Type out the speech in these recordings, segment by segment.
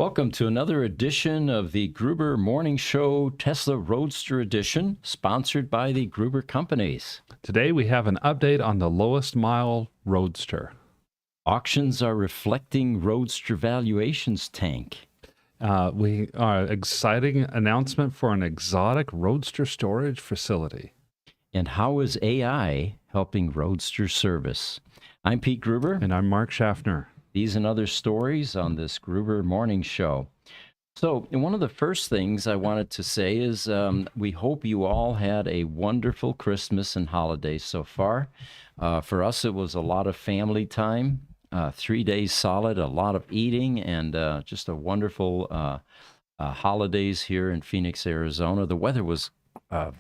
Welcome to another edition of the Gruber Morning Show Tesla Roadster Edition, sponsored by the Gruber Companies. Today we have an update on the lowest mile Roadster. Auctions are reflecting Roadster valuations tank. We are exciting announcement for an exotic Roadster storage facility. And how is AI helping Roadster service? I'm Pete Gruber. And I'm Mark Schaffner. These and other stories on this Gruber Morning Show. So, one of the first things I wanted to say is we hope you all had a wonderful Christmas and holidays so far. For us, it was a lot of family time, 3 days solid, a lot of eating, and just a wonderful holidays here in Phoenix, Arizona. The weather was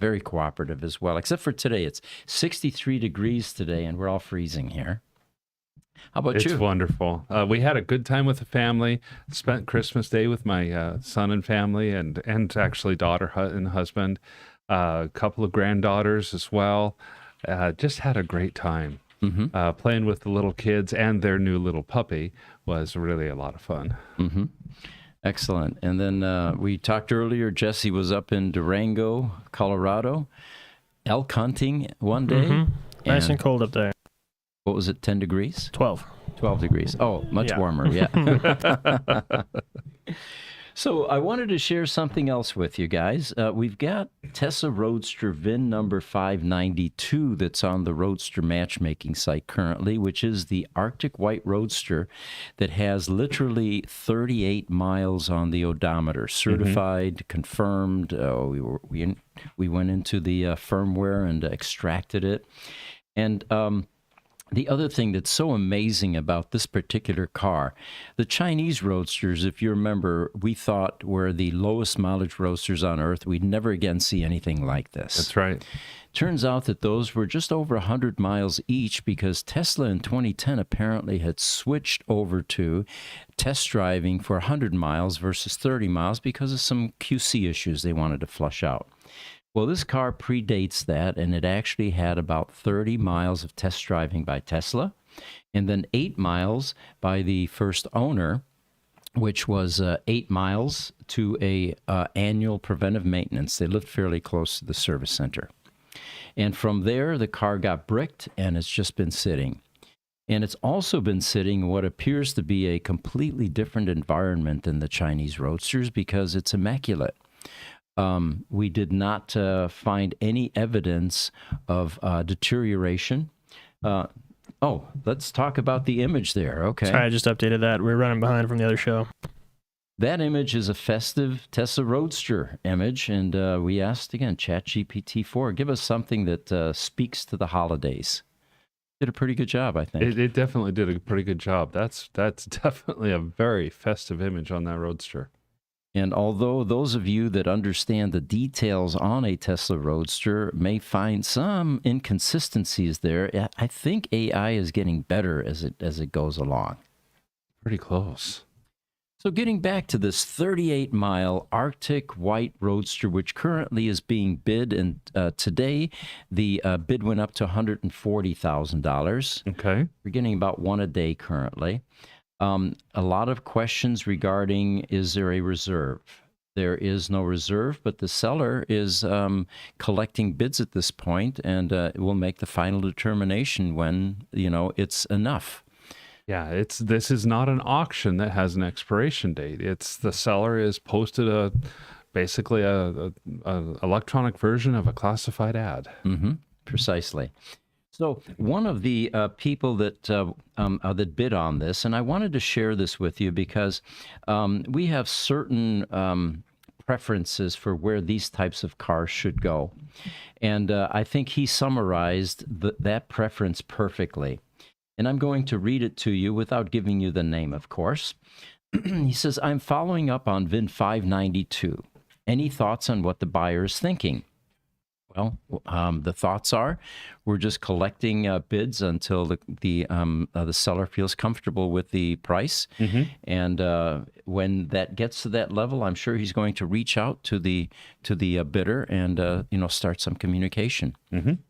very cooperative as well, except for today. It's 63 degrees today, and we're all freezing here. How about you? It's wonderful. We had a good time with the family. Spent Christmas Day with my son and family, and actually daughter and husband. A couple of granddaughters as well. Just had a great time. Mm-hmm. Playing with the little kids and their new little puppy was really a lot of fun. Mm-hmm. Excellent. And then we talked earlier, Jesse was up in Durango, Colorado, elk hunting one day. Mm-hmm. Nice and cold up there. What was it, 10 degrees? 12. 12 degrees. Oh, much warmer, yeah. So I wanted to share something else with you guys. We've got Tesla Roadster VIN number 592 that's on the Roadster matchmaking site currently, which is the Arctic White Roadster that has literally 38 miles on the odometer, certified, confirmed. We went into the firmware and extracted it. And the other thing that's so amazing about this particular car, the Chinese Roadsters, if you remember, we thought were the lowest mileage Roadsters on Earth. We'd never again see anything like this. That's right. Turns out that those were just over 100 miles each because Tesla in 2010 apparently had switched over to test driving for 100 miles versus 30 miles because of some QC issues they wanted to flush out. Well, this car predates that, and it actually had about 30 miles of test driving by Tesla, and then 8 miles by the first owner, which was 8 miles to a annual preventive maintenance. They lived fairly close to the service center. And from there, the car got bricked, and it's just been sitting. And it's also been sitting in what appears to be a completely different environment than the Chinese Roadsters because it's immaculate. We did not find any evidence of deterioration. Let's talk about the image there. Okay. Sorry, I just updated that. We're running behind from the other show. That image is a festive Tesla Roadster image, and we asked, again, ChatGPT-4, give us something that speaks to the holidays. Did a pretty good job, I think. It definitely did a pretty good job. That's definitely a very festive image on that Roadster. And although those of you that understand the details on a Tesla Roadster may find some inconsistencies there, I think AI is getting better as it goes along. Pretty close. So getting back to this 38-mile Arctic White Roadster, which currently is being bid, and today the bid went up to $140,000. Okay. We're getting about one a day currently. A lot of questions regarding, is there a reserve? There is no reserve, but the seller is collecting bids at this point, and will make the final determination when, it's enough. Yeah, this is not an auction that has an expiration date. It's the seller is posted basically a electronic version of a classified ad. Mm-hmm. Precisely. So one of the people that bid on this, and I wanted to share this with you because we have certain preferences for where these types of cars should go. And I think he summarized that preference perfectly. And I'm going to read it to you without giving you the name, of course. He says, I'm following up on VIN 592. Any thoughts on what the buyer is thinking? Well, the thoughts are, We're just collecting bids until the seller feels comfortable with the price. And when that gets to that level, I'm sure he's going to reach out to the bidder and start some communication.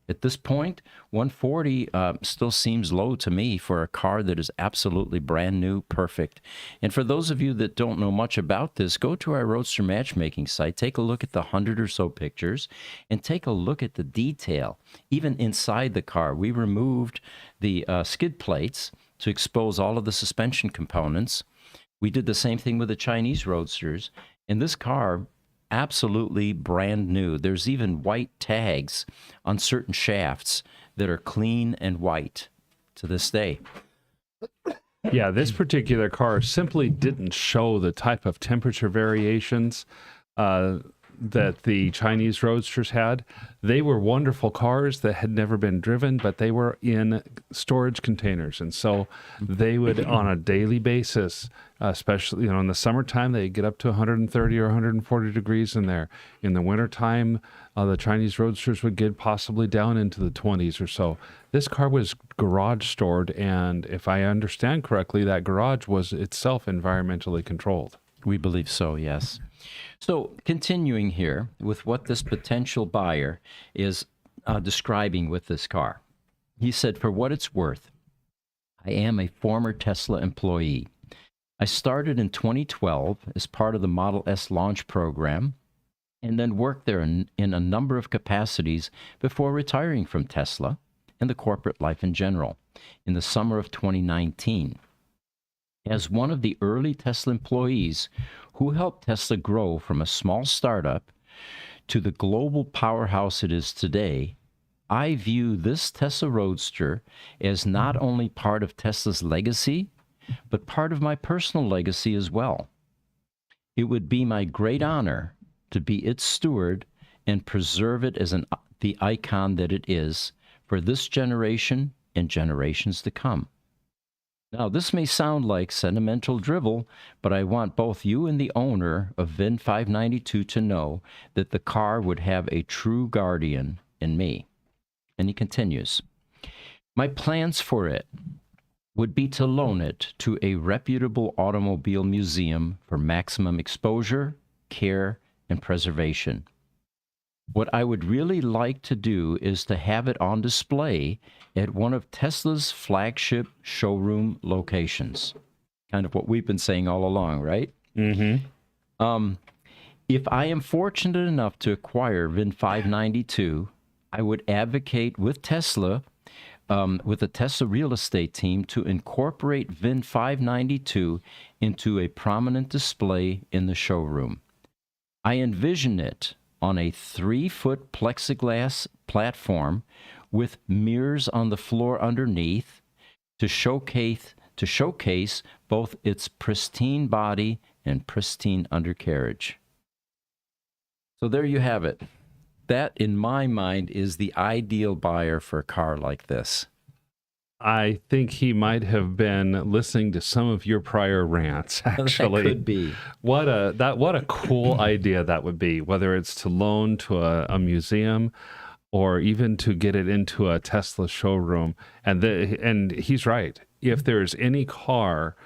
At this point, 140 still seems low to me for a car that is absolutely brand new, perfect. And for those of you that don't know much about this, go to our Roadster matchmaking site, take a look at the 100 or so pictures, and take a look at the detail. Even inside the car, we removed the skid plates to expose all of the suspension components. We did the same thing with the Chinese Roadsters. And this car, absolutely brand new. There's even white tags on certain shafts that are clean and white to this day. Yeah, this particular car simply didn't show the type of temperature variations that the Chinese Roadsters had. They were wonderful cars that had never been driven, but they were in storage containers. And so they would, on a daily basis, especially in the summertime, they get up to 130 or 140 degrees in there. In the wintertime, the Chinese Roadsters would get possibly down into the 20s or so. This car was garage stored, and if I understand correctly, that garage was itself environmentally controlled. We believe so, yes. So continuing here with what this potential buyer is describing with this car. He said, for what it's worth, I am a former Tesla employee. I started in 2012 as part of the Model S launch program and then worked there in a number of capacities before retiring from Tesla and the corporate life in general in the summer of 2019. As one of the early Tesla employees who helped Tesla grow from a small startup to the global powerhouse it is today, I view this Tesla Roadster as not only part of Tesla's legacy, but part of my personal legacy as well. It would be my great honor to be its steward and preserve it as the icon that it is for this generation and generations to come. Now, this may sound like sentimental drivel, but I want both you and the owner of VIN 592 to know that the car would have a true guardian in me. And he continues, my plans for it would be to loan it to a reputable automobile museum for maximum exposure, care, and preservation. What I would really like to do is to have it on display at one of Tesla's flagship showroom locations. Kind of what we've been saying all along, right? If I am fortunate enough to acquire VIN 592, I would advocate with Tesla, with the Tesla real estate team, to incorporate VIN 592 into a prominent display in the showroom. I envision it on a 3-foot plexiglass platform with mirrors on the floor underneath to showcase both its pristine body and pristine undercarriage. So there you have it. That, in my mind, is the ideal buyer for a car like this. I think he might have been listening to some of your prior rants, actually. That could be. What a cool idea that would be, whether it's to loan to a museum or even to get it into a Tesla showroom. And he's right. If there's any car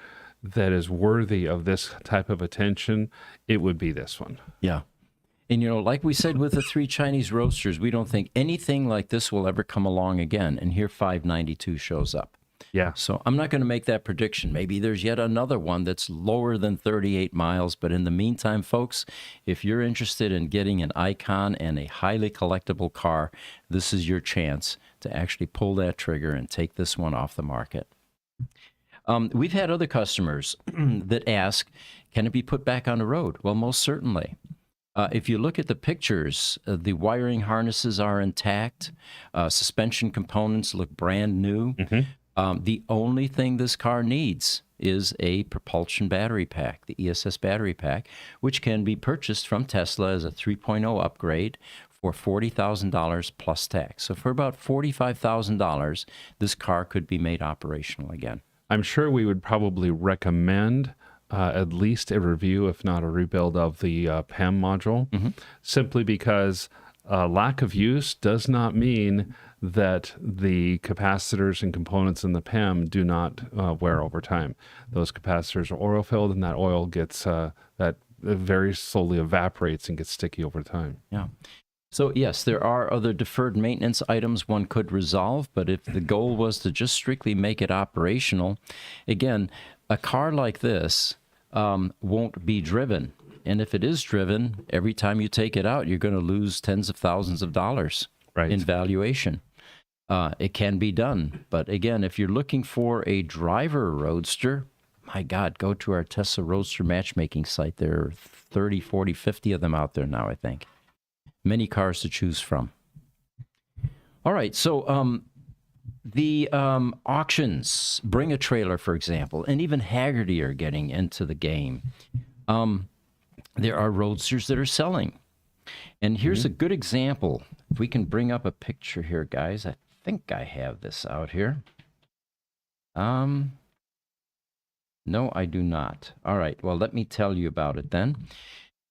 that is worthy of this type of attention, it would be this one. Yeah. And, like we said with the 3 Chinese Roadsters, we don't think anything like this will ever come along again. And here 592 shows up. Yeah. So I'm not going to make that prediction. Maybe there's yet another one that's lower than 38 miles. But in the meantime, folks, if you're interested in getting an icon and a highly collectible car, this is your chance to actually pull that trigger and take this one off the market. We've had other customers that ask, can it be put back on the road? Well, most certainly. If you look at the pictures, the wiring harnesses are intact. Suspension components look brand new. The only thing this car needs is a propulsion battery pack, the ESS battery pack, which can be purchased from Tesla as a 3.0 upgrade for $40,000 plus tax. So for about $45,000, this car could be made operational again. I'm sure we would probably recommend at least a review, if not a rebuild of the PEM module, simply because lack of use does not mean that the capacitors and components in the PEM do not wear over time. Those capacitors are oil filled, and that oil gets that very slowly evaporates and gets sticky over time. Yeah. So yes, there are other deferred maintenance items one could resolve, but if the goal was to just strictly make it operational, again, a car like this won't be driven. And if it is driven, every time you take it out, you're going to lose tens of thousands of dollars in valuation. It can be done. But again, if you're looking for a driver Roadster, my God, go to our Tesla Roadster matchmaking site. There are 30, 40, 50 of them out there now, I think. Many cars to choose from. All right, so the auctions, Bring a Trailer, for example, and even Haggerty are getting into the game. There are Roadsters that are selling. And here's a good example. If we can bring up a picture here, guys. I think I have this out here. No, I do not. All right, well, let me tell you about it then.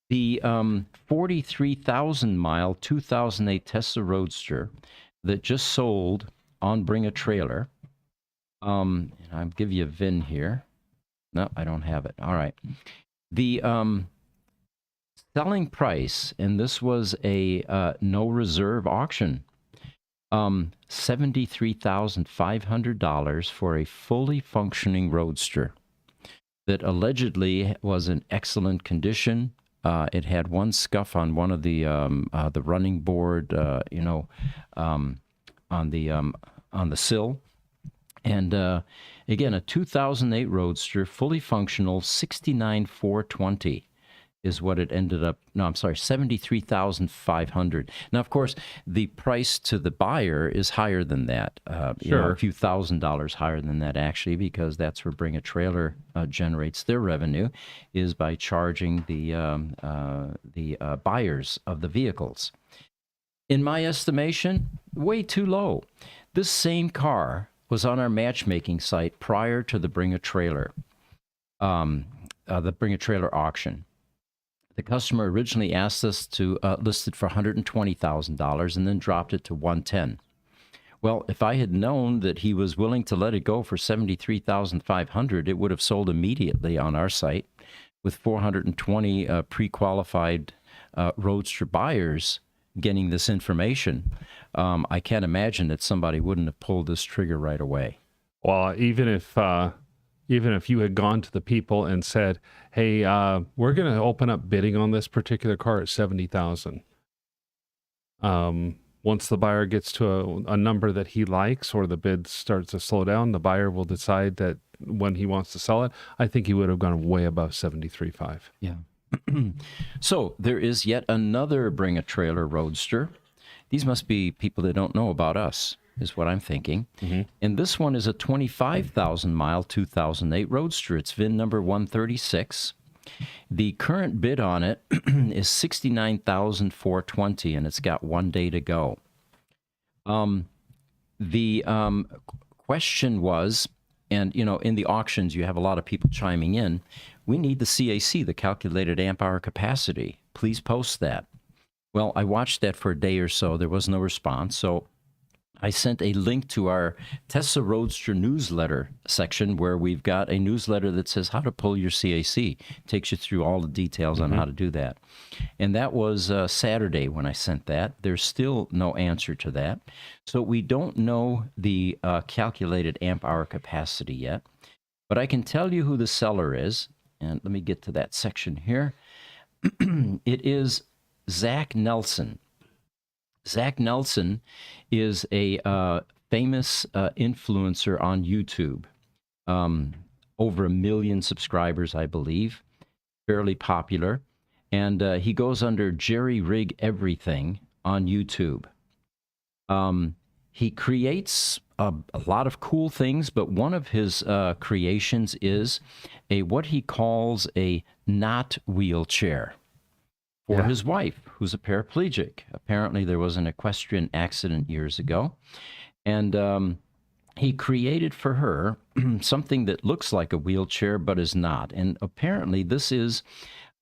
The 43,000-mile 2008 Tesla Roadster that just sold on Bring a Trailer. And I'll give you a VIN here. No, I don't have it. All right. The selling price, and this was a no reserve auction, $73,500 for a fully functioning Roadster that allegedly was in excellent condition. It had one scuff on one of the running board, on the sill, and again, a 2008 Roadster, fully functional, 69,420 is what it ended up. No, I'm sorry, 73,500. Now, of course, the price to the buyer is higher than that. A few $1,000s higher than that, actually, because that's where Bring a Trailer generates their revenue, is by charging the buyers of the vehicles. In my estimation, way too low. This same car was on our matchmaking site prior to the Bring a Trailer, auction. The customer originally asked us to list it for $120,000 and then dropped it to $110,000. Well, if I had known that he was willing to let it go for $73,500, it would have sold immediately on our site with 420 pre-qualified Roadster buyers getting this information. I can't imagine that somebody wouldn't have pulled this trigger right away. Well, even if you had gone to the people and said, "Hey, we're going to open up bidding on this particular car at $70,000," once the buyer gets to a number that he likes, or the bid starts to slow down, the buyer will decide that when he wants to sell it. I think he would have gone way above 73.5. Yeah. So there is yet another Bring a Trailer Roadster. These must be people that don't know about us, is what I'm thinking. And this one is a 25,000-mile 2008 Roadster. It's VIN number 136. The current bid on it is $69,420, and it's got 1 day to go. The question was, and in the auctions you have a lot of people chiming in, we need the CAC, the calculated amp hour capacity. Please post that. Well, I watched that for a day or so. There was no response, so I sent a link to our Tesla Roadster newsletter section, where we've got a newsletter that says how to pull your CAC. Takes you through all the details on how to do that. And that was Saturday when I sent that. There's still no answer to that. So we don't know the calculated amp hour capacity yet. But I can tell you who the seller is. And let me get to that section here. It is Zach Nelson. Zach Nelson is a famous influencer on YouTube. Over 1 million subscribers, I believe. Fairly popular. And he goes under Jerry Rig Everything on YouTube. He creates a lot of cool things, but one of his creations is what he calls a not wheelchair for his wife, who's a paraplegic. Apparently, there was an equestrian accident years ago, and he created for her something that looks like a wheelchair but is not. And apparently, this is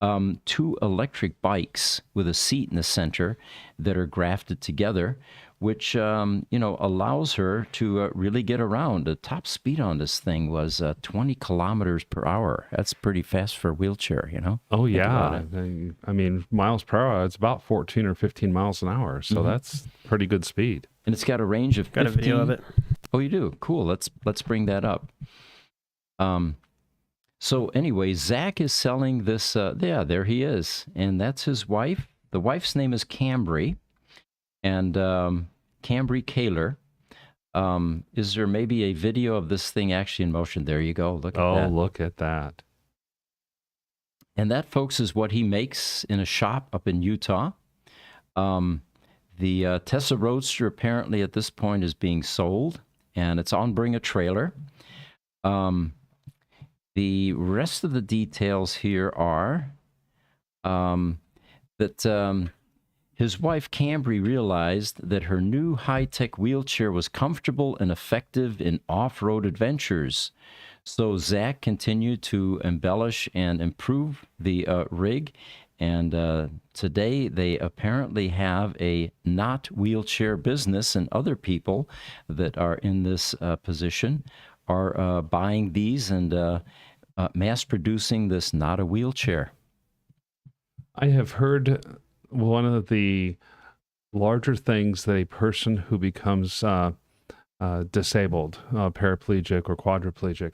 2 electric bikes with a seat in the center that are grafted together which allows her to really get around. The top speed on this thing was 20 kilometers per hour. That's pretty fast for a wheelchair, Oh, Think about yeah. it. I mean, miles per hour, it's about 14 or 15 miles an hour. So that's pretty good speed. And it's got a range of 15. Got a video of it. Oh, you do? Cool. Let's bring that up. So anyway, Zach is selling this. There he is, and that's his wife. The wife's name is Cambry, and Cambry Kaler. Is there maybe a video of this thing actually in motion? There you go. Look at that. Oh, look at that. And that, folks, is what he makes in a shop up in Utah. The Tesla Roadster apparently at this point is being sold, and it's on Bring a Trailer. The rest of the details here are that his wife, Cambry, realized that her new high-tech wheelchair was comfortable and effective in off-road adventures. So Zach continued to embellish and improve the rig, and today they apparently have a not wheelchair business, and other people that are in this position are buying these and mass producing this not a wheelchair. I have heard one of the larger things that a person who becomes disabled, paraplegic or quadriplegic,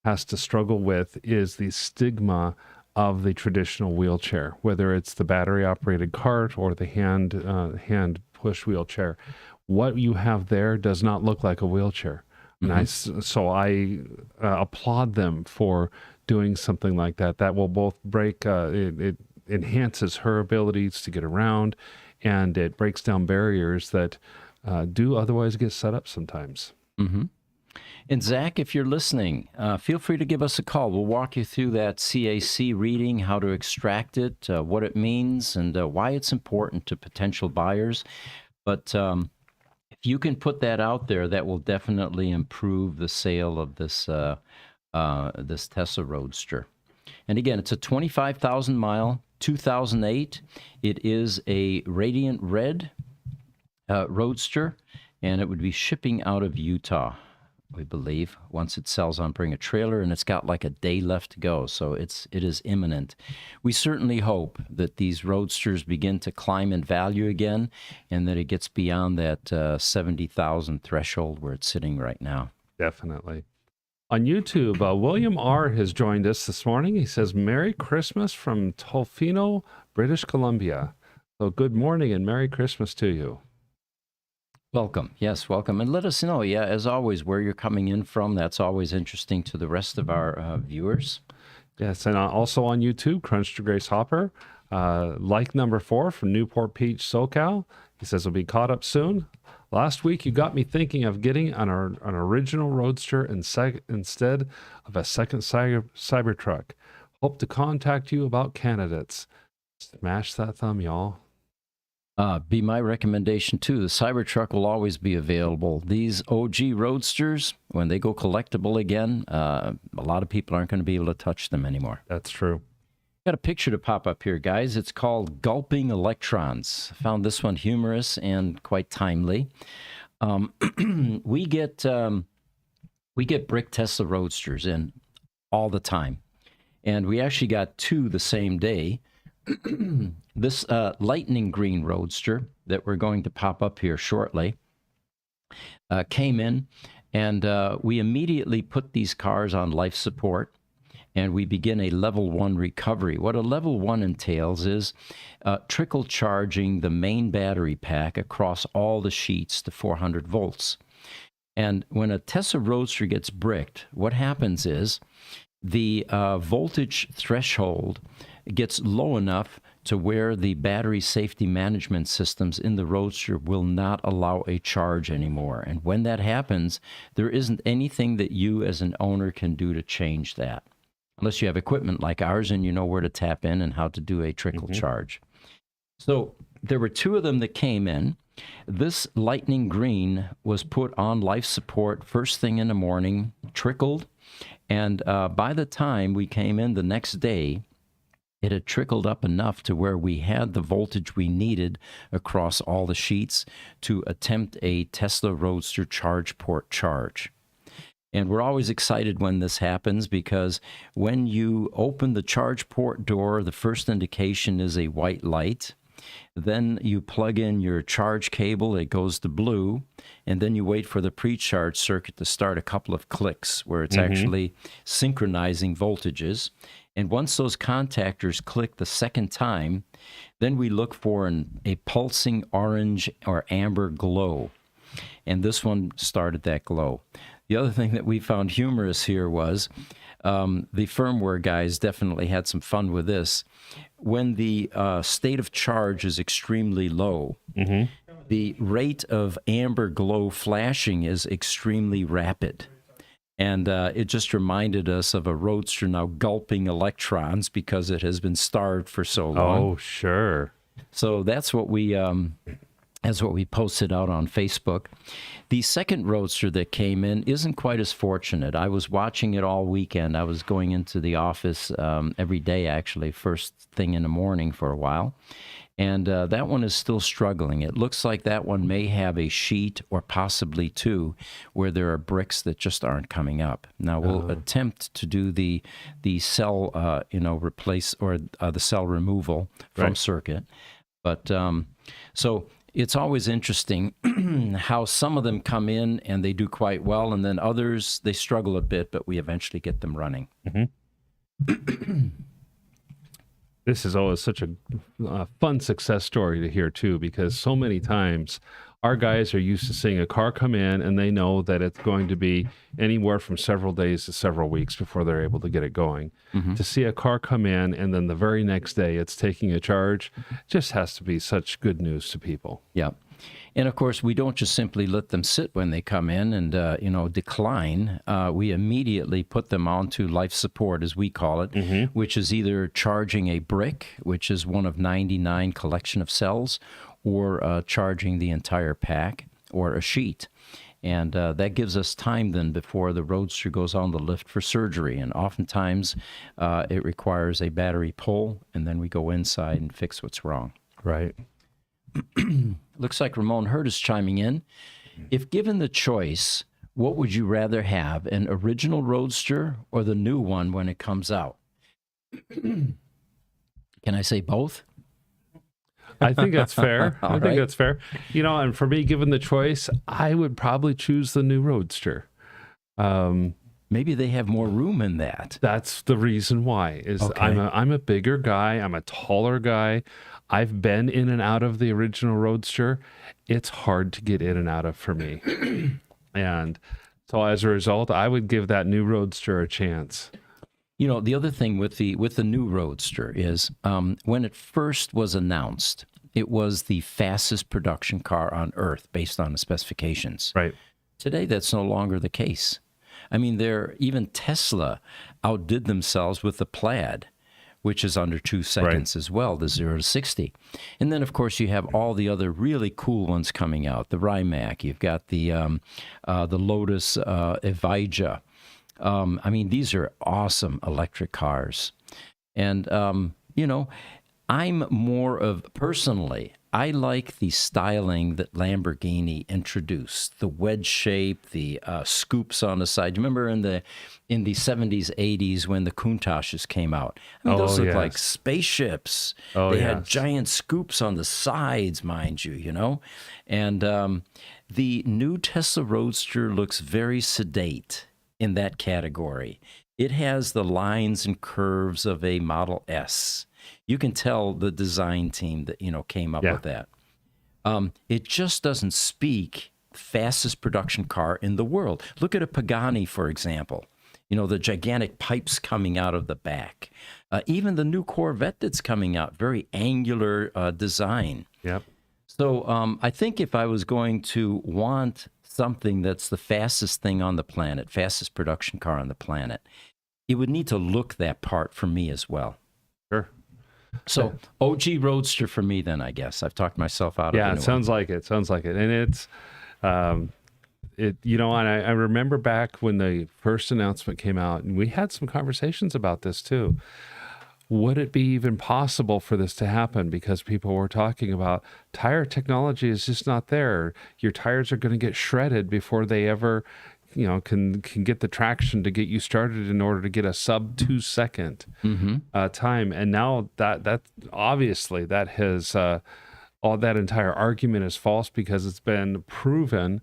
has to struggle with is the stigma of the traditional wheelchair, whether it's the battery operated cart or the hand push wheelchair. What you have there does not look like a wheelchair. And I applaud them for doing something like that. That will both break, it enhances her abilities to get around, and it breaks down barriers that do otherwise get set up sometimes. And Zach, if you're listening, feel free to give us a call. We'll walk you through that CAC reading, how to extract it, what it means, and why it's important to potential buyers. But if you can put that out there, that will definitely improve the sale of this this Tesla Roadster. And again, it's a 25,000 mile, 2008. It is a radiant red Roadster, and it would be shipping out of Utah, we believe, once it sells on Bring a Trailer, and it's got like a day left to go, so it is imminent. We certainly hope that these Roadsters begin to climb in value again, and that it gets beyond that 70,000 threshold where it's sitting right now. Definitely. On YouTube, William R. has joined us this morning. He says, Merry Christmas from Tofino, British Columbia. So good morning and Merry Christmas to you. Welcome. Yes, welcome. And let us know, as always, where you're coming in from. That's always interesting to the rest of our viewers. Yes, and also on YouTube, Crunch to Grace Hopper, like number 4 from Newport Beach, SoCal. He says he'll be caught up soon. Last week, you got me thinking of getting an original Roadster instead of a second Cybertruck. Hope to contact you about candidates. Smash that thumb, y'all. Be my recommendation, too. The Cybertruck will always be available. These OG Roadsters, when they go collectible again, a lot of people aren't going to be able to touch them anymore. That's true. Got a picture to pop up here, guys. It's called Gulping Electrons. Found this one humorous and quite timely. We get brick Tesla Roadsters in all the time, and we actually got 2 the same day. This lightning green Roadster that we're going to pop up here shortly came in, and we immediately put these cars on life support, and we begin a level 1 recovery. What a level 1 entails is trickle charging the main battery pack across all the sheets to 400 volts. And when a Tesla Roadster gets bricked, what happens is the voltage threshold gets low enough to where the battery safety management systems in the Roadster will not allow a charge anymore. And when that happens, there isn't anything that you as an owner can do to change that, unless you have equipment like ours and you know where to tap in and how to do a trickle charge. So there were 2 of them that came in. This lightning green was put on life support first thing in the morning, trickled, and by the time we came in the next day, it had trickled up enough to where we had the voltage we needed across all the sheets to attempt a Tesla Roadster charge port charge. And we're always excited when this happens because when you open the charge port door, the first indication is a white light. Then you plug in your charge cable, it goes to blue, and then you wait for the pre-charge circuit to start a couple of clicks where it's actually synchronizing voltages. And once those contactors click the second time, then we look for a pulsing orange or amber glow. And this one started that glow. The other thing that we found humorous here was the firmware guys definitely had some fun with this. When the state of charge is extremely low, the rate of amber glow flashing is extremely rapid. And it just reminded us of a Roadster now gulping electrons because it has been starved for so long. Oh, sure. So that's what we posted out on Facebook. The second Roadster that came in isn't quite as fortunate. I was watching it all weekend. I was going into the office every day, actually, first thing in the morning for a while. And that one is still struggling. It looks like that one may have a sheet or possibly two where there are bricks that just aren't coming up. Now, we'll attempt to do the cell, replace or the cell removal from circuit. But so it's always interesting how some of them come in and they do quite well, and then others, they struggle a bit, but we eventually get them running. This is always such a fun success story to hear, too, because so many times our guys are used to seeing a car come in and they know that it's going to be anywhere from several days to several weeks before they're able to get it going. To see a car come in and then the very next day it's taking a charge just has to be such good news to people. Yeah. And of course, we don't just simply let them sit when they come in and, decline. We immediately put them onto life support, as we call it, which is either charging a brick, which is one of 99 collection of cells, or charging the entire pack or a sheet. And that gives us time then before the Roadster goes on the lift for surgery. And oftentimes it requires a battery pull, and then we go inside and fix what's wrong. Right. Looks like Ramon Hurd is chiming in. If given the choice, what would you rather have, an original Roadster or the new one when it comes out? Can I say both? I think that's fair. I think right. that's fair. And for me, given the choice, I would probably choose the new Roadster. Maybe they have more room in that. That's the reason why. I'm a bigger guy. I'm a taller guy. I've been in and out of the original Roadster. It's hard to get in and out of for me. And so as a result, I would give that new Roadster a chance. The other thing with the new Roadster is when it first was announced, it was the fastest production car on Earth based on the specifications. Right. Today, that's no longer the case. I mean, even Tesla outdid themselves with the Plaid, which is under 2 seconds as well, the 0 to 60. And then, of course, you have all the other really cool ones coming out. The Rimac, you've got the Lotus Evija. These are awesome electric cars. And, I'm more of, personally, I like the styling that Lamborghini introduced, the wedge shape, the scoops on the side. You remember in the 70s, 80s when the Countaches came out? Those looked like spaceships. They had giant scoops on the sides, mind you, And the new Tesla Roadster looks very sedate in that category. It has the lines and curves of a Model S. You can tell the design team that, came up with that. It just doesn't speak fastest production car in the world. Look at a Pagani, for example. The gigantic pipes coming out of the back. Even the new Corvette that's coming out, very angular design. Yep. So I think if I was going to want something that's the fastest thing on the planet, fastest production car on the planet, it would need to look that part for me as well. Sure. So OG Roadster for me then, I guess. I've talked myself out of it. Yeah, it sounds like it. And it's, and I remember back when the first announcement came out, and we had some conversations about this too. would it be even possible for this to happen? Because people were talking about tire technology is just not there. Your tires are going to get shredded before they ever, can get the traction to get you started in order to get a sub 2 second time. And now that obviously that has all that entire argument is false, because it's been proven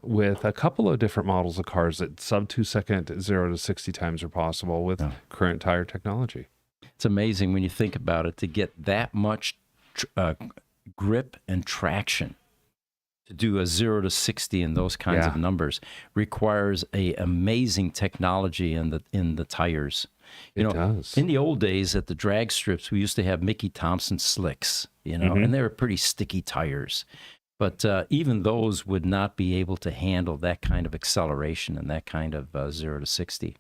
with a couple of different models of cars that sub 2 second 0 to 60 times are possible with current tire technology. It's amazing when you think about it, to get that much grip and traction to do a 0 to 60 in those kinds of numbers requires a amazing technology in the tires. It does. In the old days at the drag strips, we used to have Mickey Thompson slicks, and they were pretty sticky tires. But even those would not be able to handle that kind of acceleration and that kind of 0 to 60.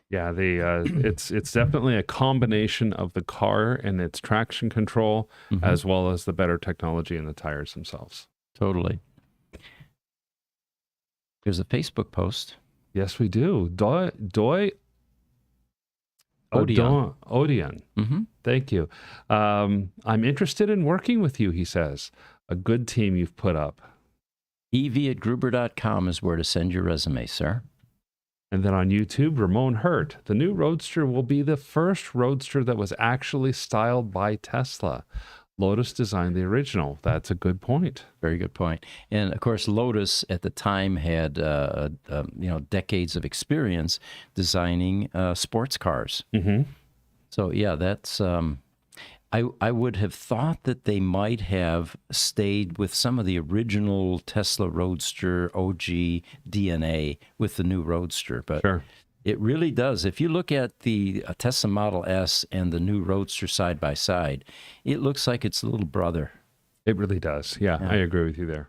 Yeah, it's definitely a combination of the car and its traction control, as well as the better technology in the tires themselves. Totally. There's a Facebook post. Yes, we do. Odion. Thank you. I'm interested in working with you, he says. A good team you've put up. ev@gruber.com is where to send your resume, sir. And then on YouTube, Ramon Hurt. The new Roadster will be the first Roadster that was actually styled by Tesla. Lotus designed the original. That's a good point. Very good point. And of course, Lotus at the time had decades of experience designing sports cars. So yeah, that's. I would have thought that they might have stayed with some of the original Tesla Roadster OG DNA with the new Roadster, but it really does. If you look at the Tesla Model S and the new Roadster side by side, it looks like it's a little brother. It really does. Yeah, I agree with you there.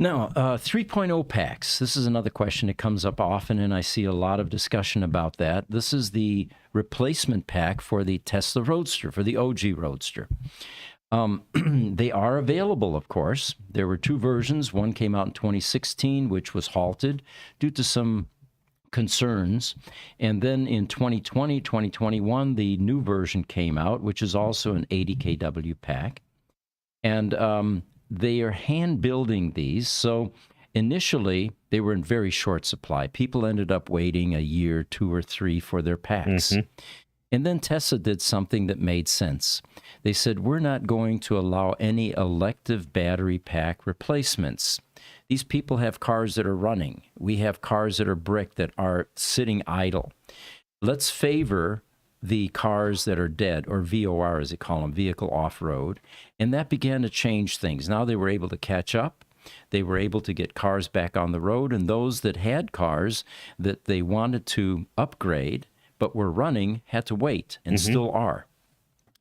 Now, 3.0 packs. This is another question that comes up often, and I see a lot of discussion about that. This is the replacement pack for the Tesla Roadster, for the OG Roadster. They are available, of course. There were two versions. One came out in 2016, which was halted due to some concerns. And then in 2020, 2021, the new version came out, which is also an 80 kW pack. And they are hand building these. So initially, they were in very short supply. People ended up waiting a year, 2 or 3 for their packs. And then Tesla did something that made sense. They said, we're not going to allow any elective battery pack replacements. These people have cars that are running. We have cars that are brick that are sitting idle. Let's favor the cars that are dead, or VOR as they call them, vehicle off-road. And that began to change things. Now they were able to catch up. They were able to get cars back on the road, and those that had cars that they wanted to upgrade but were running had to wait, and still are.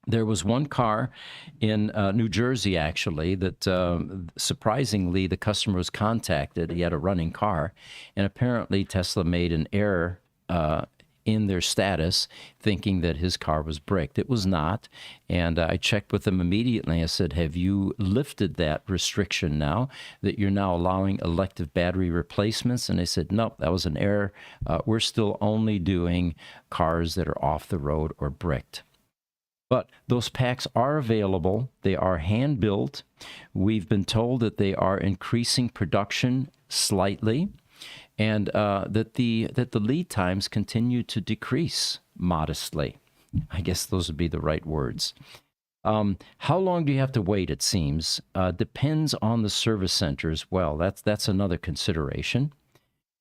There was one car in New Jersey, actually, that surprisingly the customer was contacted. He had a running car, and apparently Tesla made an error in their status, thinking that his car was bricked. It was not, and I checked with them immediately. I said, have you lifted that restriction now, that you're now allowing elective battery replacements? And they said, nope, that was an error. We're still only doing cars that are off the road or bricked. But those packs are available. They are hand-built. We've been told that they are increasing production slightly, and that the lead times continue to decrease modestly. I guess those would be the right words. How long do you have to wait, it seems? Depends on the service center as well. That's another consideration.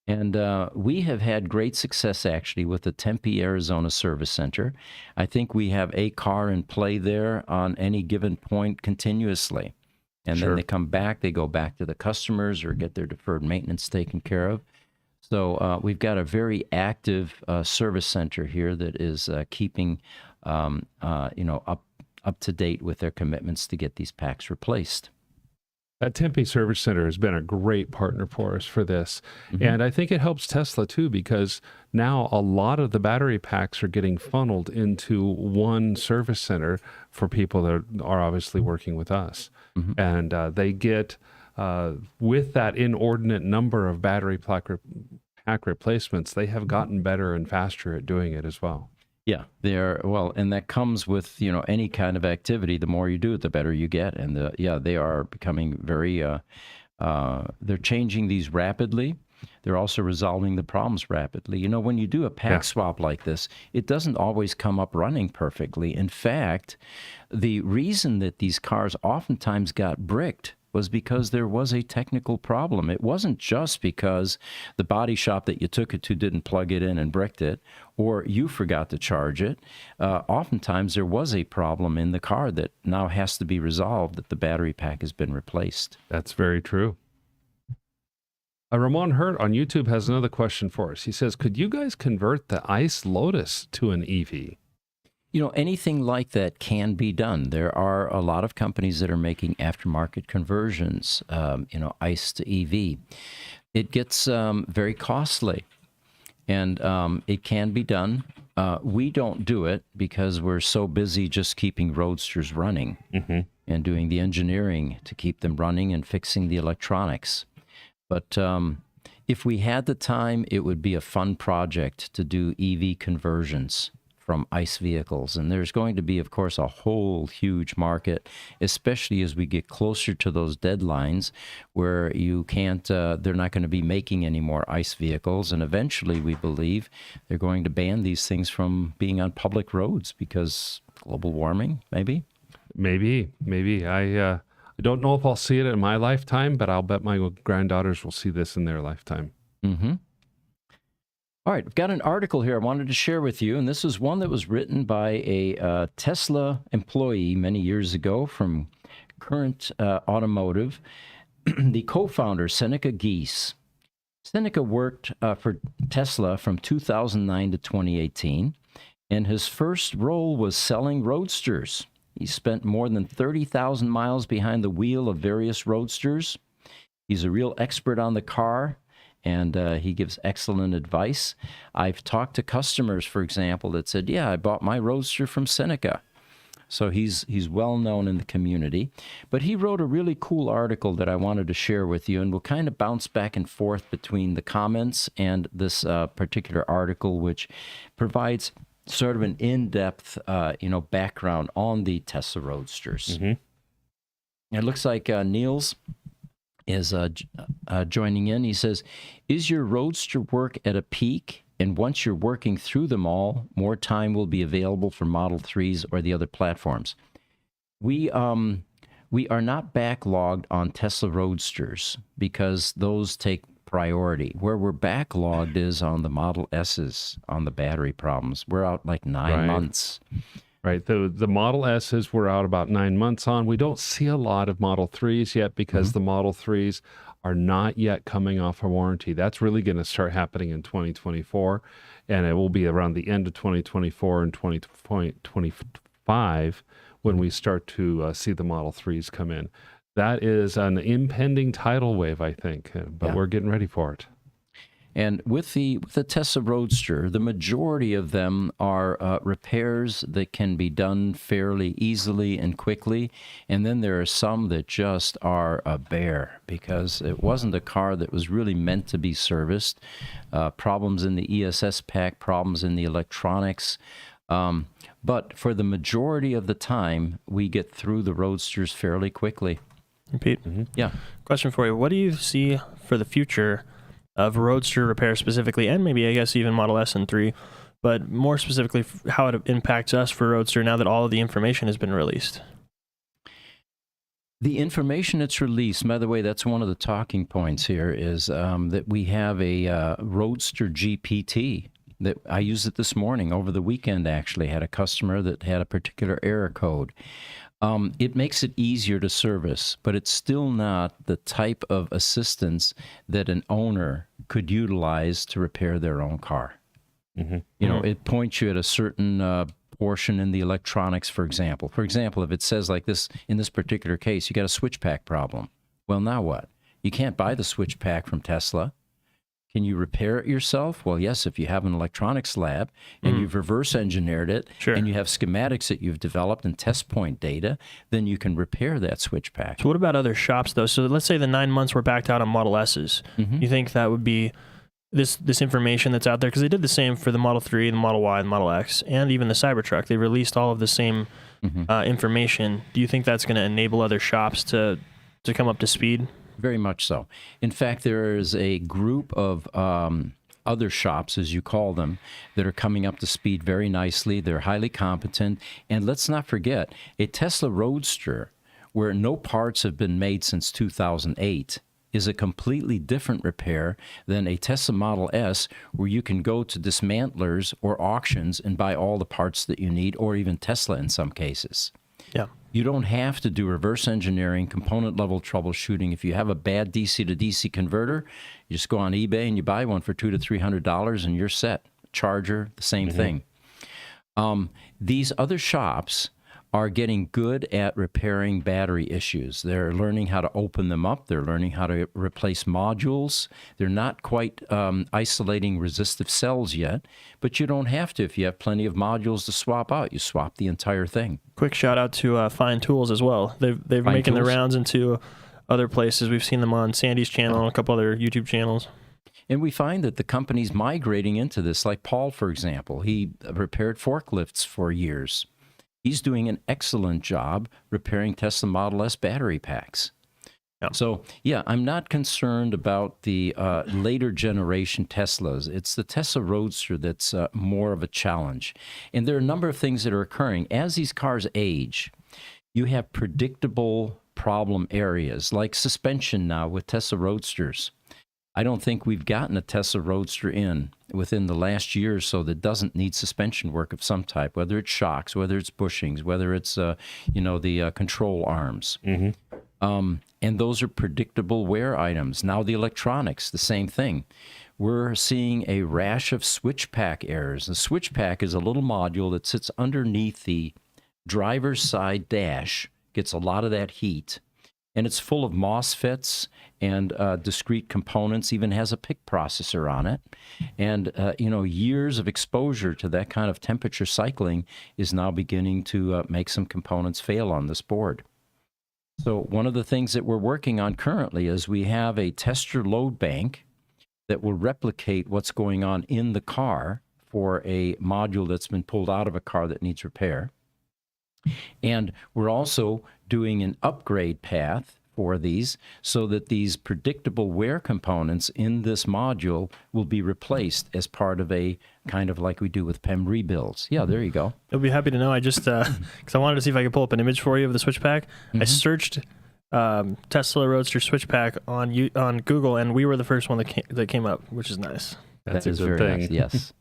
And we have had great success, actually, with the Tempe, Arizona Service Center. I think we have a car in play there on any given point continuously. And then they come back, they go back to the customers or get their deferred maintenance taken care of. So we've got a very active service center here that is keeping up to date with their commitments to get these packs replaced. That Tempe Service Center has been a great partner for us for this. And I think it helps Tesla too, because now a lot of the battery packs are getting funneled into one service center for people that are obviously working with us. And they get, with that inordinate number of battery pack replacements, they have gotten better and faster at doing it as well. Yeah, they are. Well, and that comes with, any kind of activity. The more you do it, the better you get. And they are becoming very, they're changing these rapidly. They're also resolving the problems rapidly. When you do a pack swap like this, it doesn't always come up running perfectly. In fact, the reason that these cars oftentimes got bricked was because there was a technical problem. It wasn't just because the body shop that you took it to didn't plug it in and bricked it, or you forgot to charge it. Oftentimes there was a problem in the car that now has to be resolved, that the battery pack has been replaced. That's very true. Ramon Hurt on YouTube has another question for us. He says, could you guys convert the ICE Lotus to an EV? Anything like that can be done. There are a lot of companies that are making aftermarket conversions, ICE to EV. It gets very costly, and it can be done. We don't do it because we're so busy just keeping Roadsters running and doing the engineering to keep them running and fixing the electronics. But if we had the time, it would be a fun project to do EV conversions from ICE vehicles. And there's going to be, of course, a whole huge market, especially as we get closer to those deadlines where you can't, they're not going to be making any more ICE vehicles. And eventually, we believe, they're going to ban these things from being on public roads because global warming, maybe? Maybe. I don't know if I'll see it in my lifetime, but I'll bet my granddaughters will see this in their lifetime. Mm-hmm. All right, I've got an article here I wanted to share with you, and this is one that was written by a Tesla employee many years ago from Current Automotive, the co-founder, Seneca Geese. Seneca worked for Tesla from 2009 to 2018, and his first role was selling Roadsters. He spent more than 30,000 miles behind the wheel of various Roadsters. He's a real expert on the car, and he gives excellent advice. I've talked to customers, for example, that said, yeah, I bought my Roadster from Seneca. So he's well known in the community. But he wrote a really cool article that I wanted to share with you, and we'll kind of bounce back and forth between the comments and this particular article, which provides sort of an in-depth, background on the Tesla Roadsters. It looks like Niels is joining in. He says, is your Roadster work at a peak? And once you're working through them all, more time will be available for Model 3s or the other platforms. We are not backlogged on Tesla Roadsters because those take priority. Where we're backlogged is on the Model S's, on the battery problems. We're out like 9 months. Right. The Model S's we're out about 9 months on. We don't see a lot of Model 3s yet because the Model 3s are not yet coming off a warranty. That's really going to start happening in 2024, and it will be around the end of 2024 and 2025 when we start to see the Model 3s come in. That is an impending tidal wave, I think, but we're getting ready for it. And with the Tesla Roadster, the majority of them are repairs that can be done fairly easily and quickly. And then there are some that just are a bear because it wasn't a car that was really meant to be serviced. Problems in the ESS pack, problems in the electronics. But for the majority of the time, we get through the Roadsters fairly quickly. Pete? Yeah. Question for you. What do you see for the future of Roadster repair specifically, and maybe I guess even Model S and 3, but more specifically how it impacts us for Roadster now that all of the information has been released? The information that's released, by the way, that's one of the talking points here, is that we have a Roadster GPT. That I used it this morning, over the weekend actually, had a customer that had a particular error code. It makes it easier to service, but it's still not the type of assistance that an owner could utilize to repair their own car. It points you at a certain portion in the electronics, for example. For example, if it says like this, in this particular case, you got a switch pack problem. Well, now what? You can't buy the switch pack from Tesla. Can you repair it yourself? Well, yes, if you have an electronics lab and you've reverse engineered it and you have schematics that you've developed and test point data, then you can repair that switch pack. So what about other shops, though? So let's say the 9 months were backed out on Model S's. You think that would be this information that's out there, because they did the same for the Model 3, the Model Y, the Model X, and even the Cybertruck. They released all of the same information. Do you think that's going to enable other shops to come up to speed? Very much so. In fact, there is a group of other shops, as you call them, that are coming up to speed very nicely. They're highly competent. And let's not forget, a Tesla Roadster, where no parts have been made since 2008, is a completely different repair than a Tesla Model S, where you can go to dismantlers or auctions and buy all the parts that you need, or even Tesla in some cases. Yeah. You don't have to do reverse engineering, component level troubleshooting. If you have a bad DC to DC converter, you just go on eBay and you buy one for $200 to $300 and you're set. Charger, the same thing. These other shops are getting good at repairing battery issues. They're learning how to open them up. They're learning how to replace modules. They're not quite isolating resistive cells yet, but you don't have to. If you have plenty of modules to swap out, you swap the entire thing. Quick shout out to Fine Tools as well. They've been making their rounds into other places. We've seen them on Sandy's channel and a couple other YouTube channels. And we find that the company's migrating into this, like Paul, for example. He repaired forklifts for years. He's doing an excellent job repairing Tesla Model S battery packs. Yeah. So, yeah, I'm not concerned about the later generation Teslas. It's the Tesla Roadster that's more of a challenge. And there are a number of things that are occurring. As these cars age, you have predictable problem areas, like suspension now with Tesla Roadsters. I don't think we've gotten a Tesla Roadster in within the last year or so that doesn't need suspension work of some type, whether it's shocks, whether it's bushings, whether it's, the control arms. And those are predictable wear items. Now the electronics, the same thing. We're seeing a rash of switch pack errors. The switch pack is a little module that sits underneath the driver's side dash, gets a lot of that heat, and it's full of MOSFETs and discrete components, even has a PIC processor on it. And, years of exposure to that kind of temperature cycling is now beginning to make some components fail on this board. So one of the things that we're working on currently is we have a tester load bank that will replicate what's going on in the car for a module that's been pulled out of a car that needs repair. And we're also doing an upgrade path for these so that these predictable wear components in this module will be replaced as part of a kind of like we do with PEM rebuilds. Yeah, there you go. You'll be happy to know. I just, because I wanted to see if I could pull up an image for you of the switch pack. I searched Tesla Roadster switch pack on Google, and we were the first one that came up, which is nice. That's That a is good very thing. nice, yes.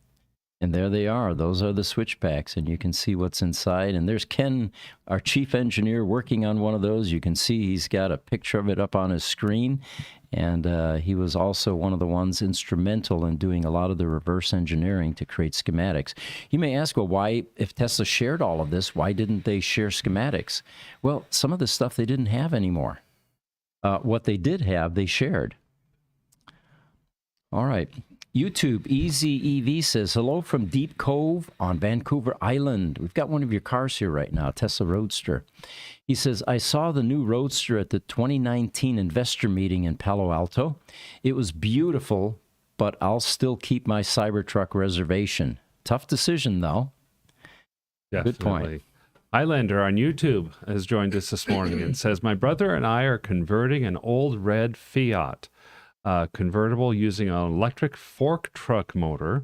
And there they are. Those are the switch packs, and you can see what's inside. And there's Ken, our chief engineer, working on one of those. You can see he's got a picture of it up on his screen. And he was also one of the ones instrumental in doing a lot of the reverse engineering to create schematics. You may ask, well, why, if Tesla shared all of this, why didn't they share schematics? Well, some of the stuff they didn't have anymore. What they did have, they shared. All right. YouTube, Easy EV says, hello from Deep Cove on Vancouver Island. We've got one of your cars here right now, Tesla Roadster. He says, I saw the new Roadster at the 2019 investor meeting in Palo Alto. It was beautiful, but I'll still keep my Cybertruck reservation. Tough decision, though. Definitely. Good point. Highlander on YouTube has joined us this morning and says, my brother and I are converting an old red Fiat convertible using an electric fork truck motor.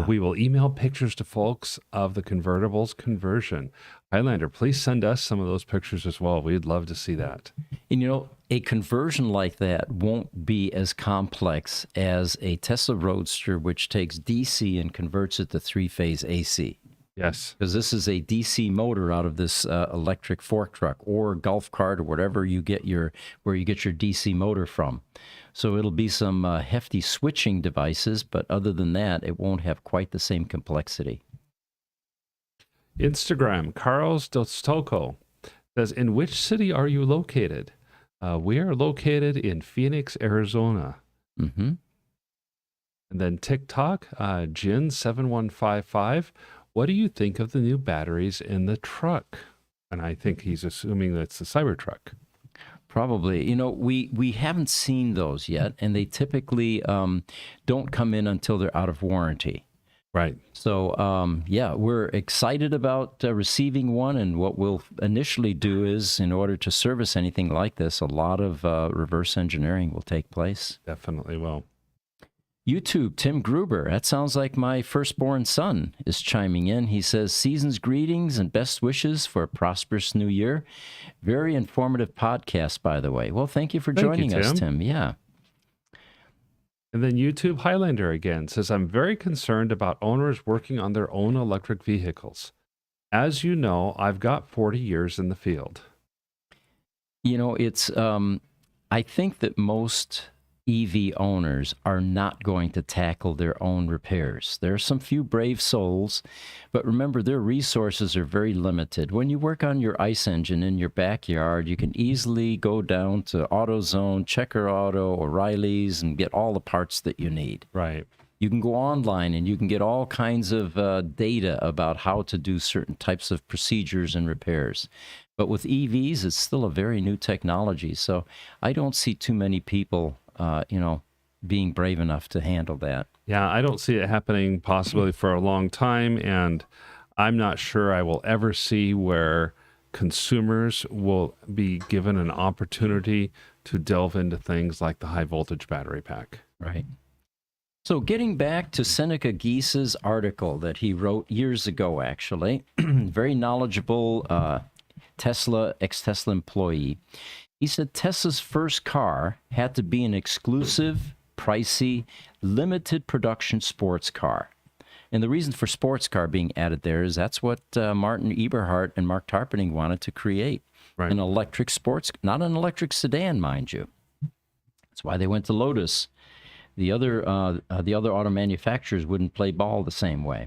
We will email pictures to folks of the convertible's conversion. Highlander, please send us some of those pictures as well. We'd love to see that. And a conversion like that won't be as complex as a Tesla Roadster, which takes DC and converts it to three-phase AC. Yes. Because this is a DC motor out of this electric fork truck or golf cart or whatever you get your DC motor from. So it'll be some hefty switching devices, but other than that, it won't have quite the same complexity. Instagram, Carlos Dostoko says, in which city are you located? We are located in Phoenix, Arizona. Mm-hmm. And then TikTok, Jin7155. What do you think of the new batteries in the truck? And I think he's assuming that's the Cybertruck. Probably. You know, we haven't seen those yet, and they typically don't come in until they're out of warranty. Right. So, yeah, we're excited about receiving one, and what we'll initially do is, in order to service anything like this, a lot of reverse engineering will take place. Definitely will. YouTube, Tim Gruber, that sounds like my firstborn son is chiming in. He says, season's greetings and best wishes for a prosperous new year. Very informative podcast, by the way. Well, thank you for joining us, Tim. Yeah. And then YouTube Highlander again says, I'm very concerned about owners working on their own electric vehicles. As you know, I've got 40 years in the field. You know, it's, I think that most EV owners are not going to tackle their own repairs. There are some few brave souls, but remember, their resources are very limited. When you work on your ICE engine in your backyard, you can easily go down to AutoZone, Checker Auto, O'Reilly's, and get all the parts that you need. Right. You can go online and you can get all kinds of data about how to do certain types of procedures and repairs. But with EVs, it's still a very new technology, so I don't see too many people being brave enough to handle that. Yeah, I don't see it happening possibly for a long time, and I'm not sure I will ever see where consumers will be given an opportunity to delve into things like the high voltage battery pack. Right. So getting back to Seneca Geese's article that he wrote years ago, actually, very knowledgeable ex-Tesla employee. He said Tesla's first car had to be an exclusive, pricey, limited production sports car. And the reason for sports car being added there is that's what Martin Eberhard and Mark Tarpenning wanted to create. Right. An electric sports, not an electric sedan, mind you. That's why they went to Lotus. The other auto manufacturers wouldn't play ball the same way.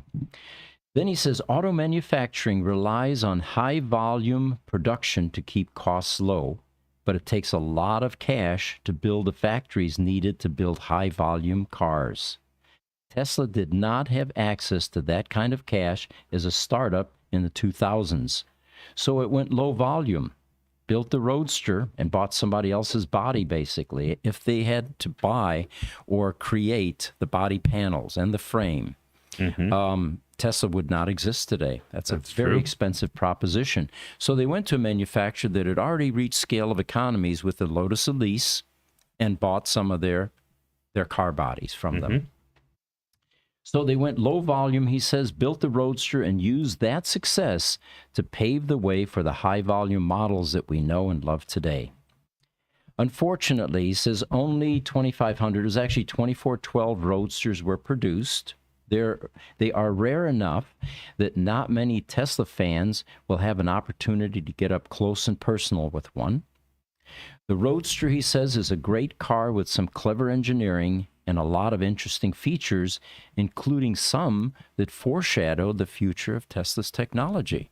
Then he says auto manufacturing relies on high volume production to keep costs low, but it takes a lot of cash to build the factories needed to build high-volume cars. Tesla did not have access to that kind of cash as a startup in the 2000s, so it went low volume, built the Roadster, and bought somebody else's body, basically, if they had to buy or create the body panels and the frame. Mm-hmm. Tesla would not exist today. That's a very expensive proposition. So they went to a manufacturer that had already reached scale of economies with the Lotus Elise and bought some of their car bodies from them. So they went low volume, he says, built the Roadster, and used that success to pave the way for the high volume models that we know and love today. Unfortunately, he says only 2,500, it was actually 2412 Roadsters were produced. They are rare enough that not many Tesla fans will have an opportunity to get up close and personal with one. The Roadster, he says, is a great car with some clever engineering and a lot of interesting features, including some that foreshadow the future of Tesla's technology.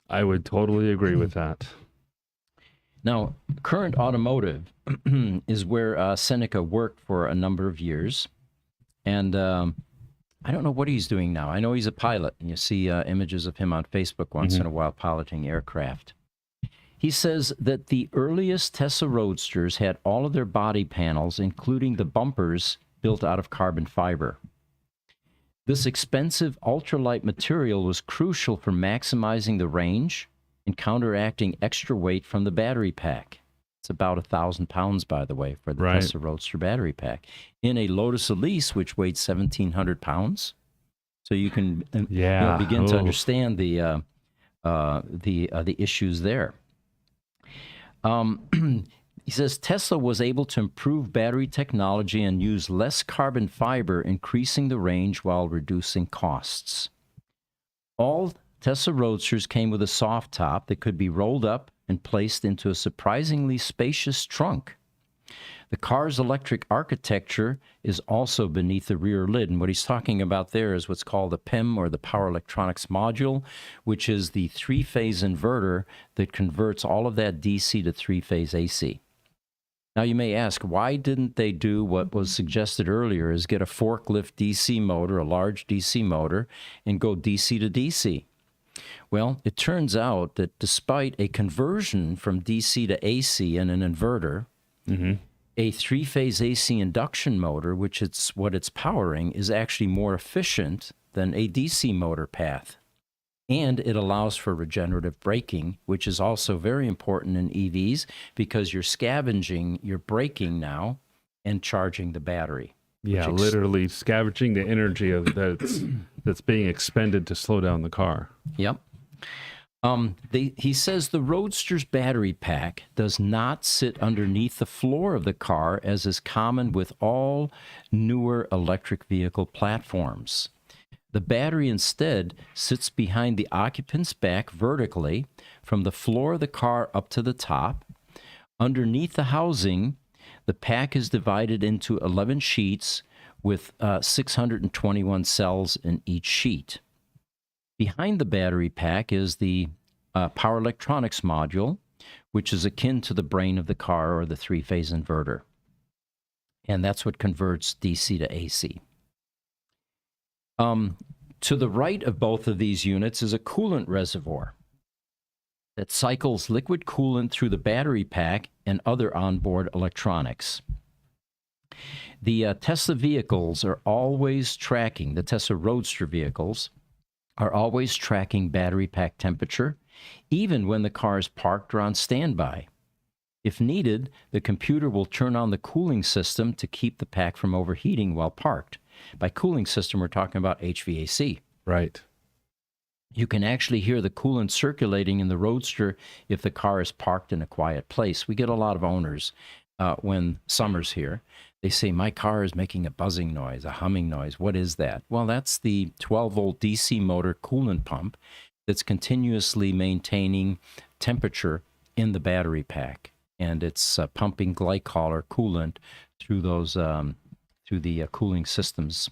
I would totally agree with that. Now, Current Automotive is where Seneca worked for a number of years, and I don't know what he's doing now. I know he's a pilot, and you see images of him on Facebook once in a while piloting aircraft. He says that the earliest Tesla Roadsters had all of their body panels, including the bumpers, built out of carbon fiber. This expensive ultralight material was crucial for maximizing the range and counteracting extra weight from the battery pack. It's about 1,000 pounds, by the way, for the Tesla Roadster battery pack. In a Lotus Elise, which weighed 1,700 pounds. So you can begin to understand the issues there. He says Tesla was able to improve battery technology and use less carbon fiber, increasing the range while reducing costs. All Tesla Roadsters came with a soft top that could be rolled up and placed into a surprisingly spacious trunk. The car's electric architecture is also beneath the rear lid, and what he's talking about there is what's called the PEM, or the Power Electronics Module, which is the three-phase inverter that converts all of that DC to three-phase AC. Now you may ask, why didn't they do what was suggested earlier, is get a forklift DC motor, a large DC motor, and go DC to DC? Well, it turns out that despite a conversion from DC to AC in an inverter, a three-phase AC induction motor, which it's what it's powering, is actually more efficient than a DC motor path. And it allows for regenerative braking, which is also very important in EVs because you're scavenging your braking now and charging the battery. Yeah, literally scavenging the energy that's being expended to slow down the car. Yep. He says the Roadster's battery pack does not sit underneath the floor of the car, as is common with all newer electric vehicle platforms. The battery instead sits behind the occupant's back vertically from the floor of the car up to the top. Underneath the housing, the pack is divided into 11 sheets with 621 cells in each sheet. Behind the battery pack is the power electronics module, which is akin to the brain of the car or the three-phase inverter. And that's what converts DC to AC. To the right of both of these units is a coolant reservoir that cycles liquid coolant through the battery pack and other onboard electronics. The Tesla vehicles are always tracking, the Tesla Roadster vehicles are always tracking battery pack temperature, even when the car is parked or on standby. If needed, the computer will turn on the cooling system to keep the pack from overheating while parked. By cooling system, we're talking about HVAC. Right. You can actually hear the coolant circulating in the Roadster if the car is parked in a quiet place. We get a lot of owners when summer's here. They say, my car is making a buzzing noise, a humming noise. What is that? Well, that's the 12-volt DC motor coolant pump that's continuously maintaining temperature in the battery pack. And it's pumping glycol or coolant through those through the cooling systems.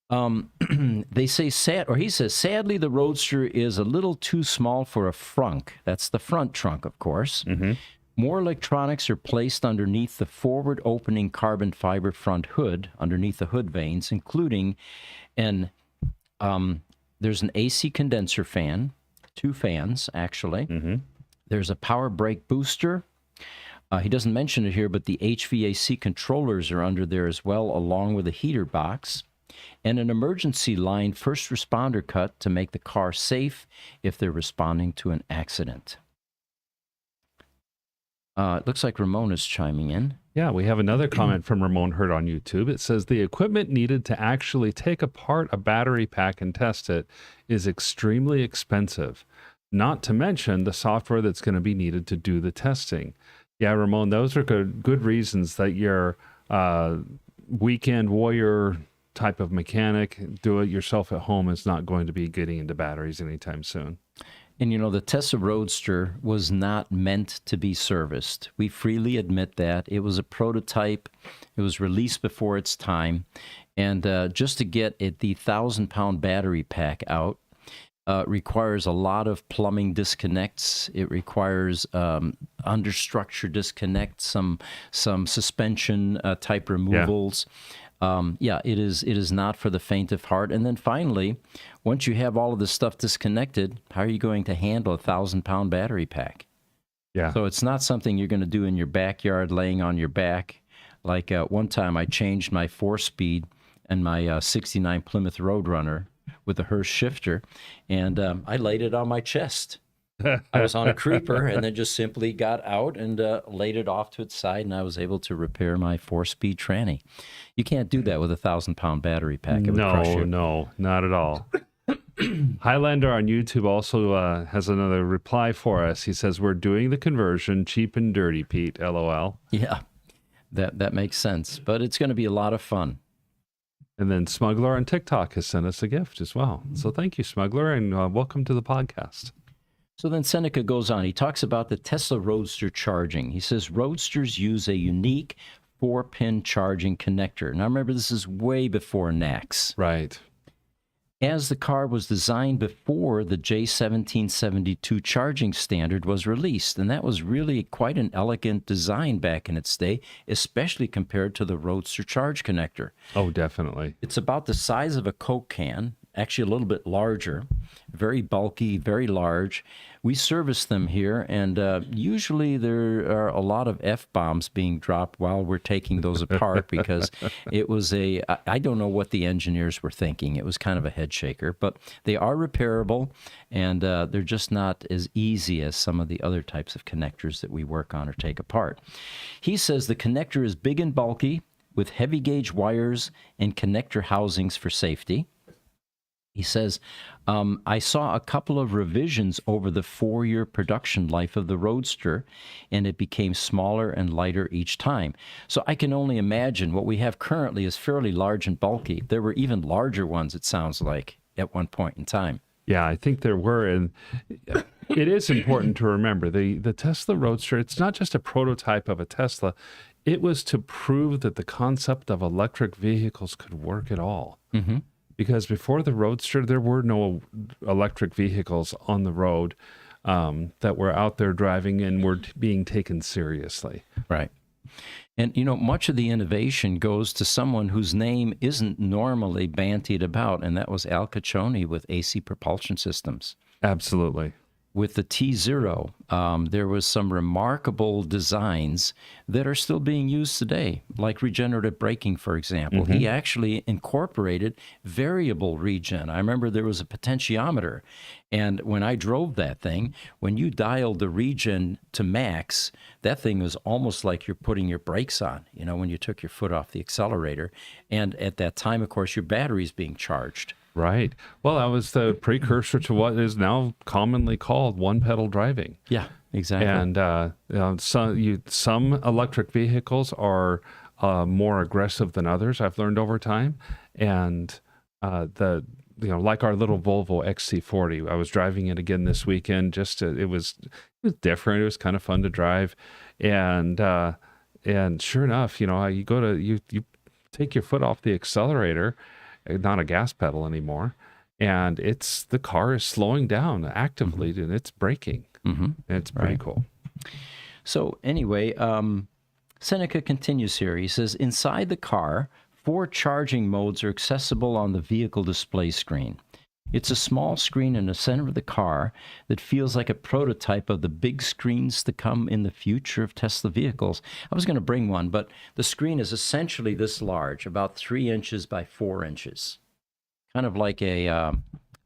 They say he says, sadly, the Roadster is a little too small for a frunk. That's the front trunk, of course. More electronics are placed underneath the forward opening carbon fiber front hood, underneath the hood vanes, including there's an AC condenser fan, 2 fans, actually. There's a power brake booster. He doesn't mention it here, but the HVAC controllers are under there as well, along with a heater box, and an emergency line first responder cut to make the car safe if they're responding to an accident. It looks like Ramon is chiming in. Yeah, we have another comment from Ramon Hurd on YouTube. It says the equipment needed to actually take apart a battery pack and test it is extremely expensive, not to mention the software that's going to be needed to do the testing. Yeah, Ramon, those are good reasons that your weekend warrior type of mechanic, do it yourself at home, is not going to be getting into batteries anytime soon. And, you know, the Tesla Roadster was not meant to be serviced. We freely admit that. It was a prototype. It was released before its time. And just to get the 1,000-pound battery pack out requires a lot of plumbing disconnects. It requires understructure disconnects, some suspension type removals. It is not for the faint of heart. And then finally, once you have all of this stuff disconnected, how are you going to handle a 1,000-pound battery pack? Yeah. So it's not something you're going to do in your backyard laying on your back. Like one time I changed my 4-speed and my 69 Plymouth Roadrunner with a Hurst shifter, and I laid it on my chest. I was on a creeper and then just simply got out and laid it off to its side, and I was able to repair my 4-speed tranny. You can't do that with a 1,000-pound battery pack. It would crush you. No, not at all. Highlander on YouTube also has another reply for us. He says, we're doing the conversion, cheap and dirty, Pete, LOL. Yeah, that makes sense, but it's going to be a lot of fun. And then Smuggler on TikTok has sent us a gift as well. So thank you, Smuggler, and welcome to the podcast. So then Seneca goes on. He talks about the Tesla Roadster charging. He says Roadsters use a unique 4-pin charging connector. Now remember, this is way before NACS. Right. As the car was designed before the J1772 charging standard was released, and that was really quite an elegant design back in its day, especially compared to the Roadster charge connector. Oh, definitely. It's about the size of a Coke can. actually a little bit larger, very bulky, very large. We service them here, and usually there are a lot of F-bombs being dropped while we're taking those apart because it was I don't know what the engineers were thinking. It was kind of a head shaker, but they are repairable, and they're just not as easy as some of the other types of connectors that we work on or take apart. He says the connector is big and bulky with heavy gauge wires and connector housings for safety. He says, I saw a couple of revisions over the 4-year production life of the Roadster, and it became smaller and lighter each time. So I can only imagine what we have currently is fairly large and bulky. There were even larger ones, it sounds like, at one point in time. Yeah, I think there were. And it is important to remember the Tesla Roadster, it's not just a prototype of a Tesla. It was to prove that the concept of electric vehicles could work at all. Mm-hmm. Because before the Roadster, there were no electric vehicles on the road that were out there driving and were being taken seriously. Right. And, much of the innovation goes to someone whose name isn't normally bantied about, and that was Al Caccione with AC Propulsion Systems. Absolutely. With the T0, there was some remarkable designs that are still being used today, like regenerative braking, for example. Mm-hmm. He actually incorporated variable regen. I remember there was a potentiometer, and when I drove that thing, when you dialed the regen to max, that thing was almost like you're putting your brakes on, when you took your foot off the accelerator. And at that time, of course, your battery's being charged. Right. Well, that was the precursor to what is now commonly called one-pedal driving. Yeah, exactly. And some electric vehicles are more aggressive than others, I've learned over time. And like our little Volvo XC40, I was driving it again this weekend. It was different. It was kind of fun to drive, and sure enough, you take your foot off the accelerator, not a gas pedal anymore, and the car is slowing down actively, and it's braking. Mm-hmm. And it's pretty cool. So anyway, Seneca continues here. He says, inside the car, 4 charging modes are accessible on the vehicle display screen. It's a small screen in the center of the car that feels like a prototype of the big screens to come in the future of Tesla vehicles. I was going to bring one, but the screen is essentially this large, about 3 inches by 4 inches. Kind of like a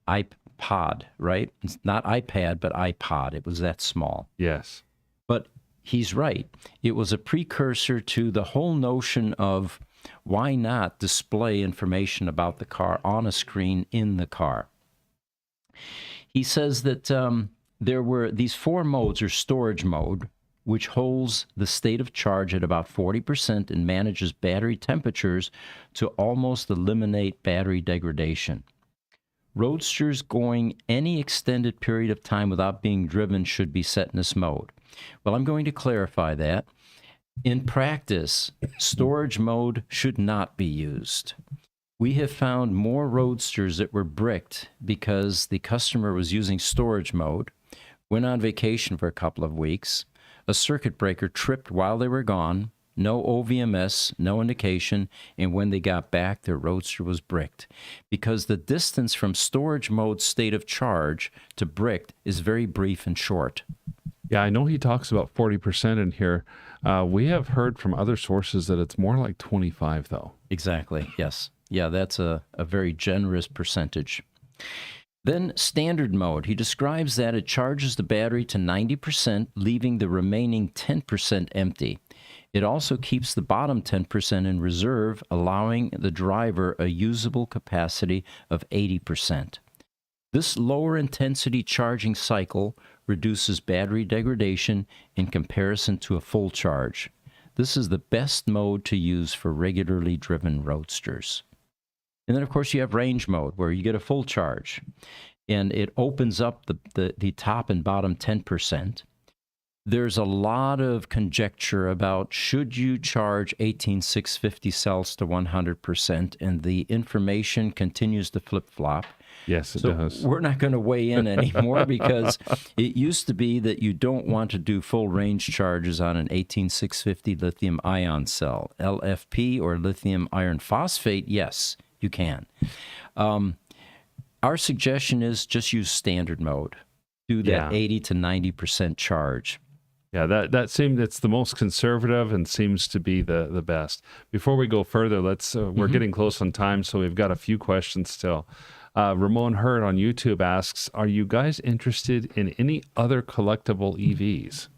iPod, right? It's not iPad, but iPod. It was that small. Yes. But he's right. It was a precursor to the whole notion of why not display information about the car on a screen in the car. He says that there were these 4 modes, or storage mode, which holds the state of charge at about 40% and manages battery temperatures to almost eliminate battery degradation. Roadsters going any extended period of time without being driven should be set in this mode. Well, I'm going to clarify that. In practice, storage mode should not be used. We have found more Roadsters that were bricked because the customer was using storage mode, went on vacation for a couple of weeks, a circuit breaker tripped while they were gone, no OVMS, no indication, and when they got back, their Roadster was bricked. Because the distance from storage mode state of charge to bricked is very brief and short. Yeah, I know he talks about 40% in here. We have heard from other sources that it's more like 25, though. Exactly, yes. Yeah, that's a very generous percentage. Then standard mode. He describes that it charges the battery to 90%, leaving the remaining 10% empty. It also keeps the bottom 10% in reserve, allowing the driver a usable capacity of 80%. This lower intensity charging cycle reduces battery degradation in comparison to a full charge. This is the best mode to use for regularly driven Roadsters. And then, of course, you have range mode, where you get a full charge, and it opens up the top and bottom 10%. There's a lot of conjecture about should you charge 18650 cells to 100%, and the information continues to flip-flop. Yes, it does. We're not going to weigh in anymore because it used to be that you don't want to do full range charges on an 18650 lithium ion cell. LFP, or lithium iron phosphate, yes, you can. Our suggestion is just use standard mode. Do that Yeah. 80 to 90% charge. Yeah, that seems it's the most conservative and seems to be the best. Before we go further, let's we're getting close on time, so we've got a few questions still. Ramon Hurd on YouTube asks, "Are you guys interested in any other collectible EVs?"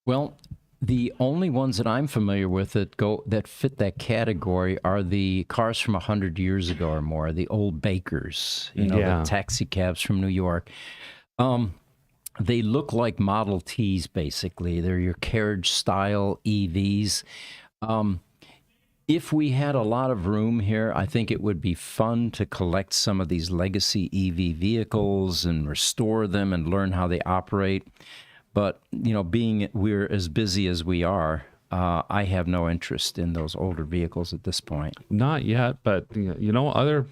Well, the only ones that I'm familiar with that fit that category are the cars from 100 years ago or more, the old Bakers, Yeah. the taxi cabs from New York. They look like Model Ts, basically. They're your carriage-style EVs. If we had a lot of room here, I think it would be fun to collect some of these legacy EV vehicles and restore them and learn how they operate. But, being we're as busy as we are, I have no interest in those older vehicles at this point. Not yet, but other.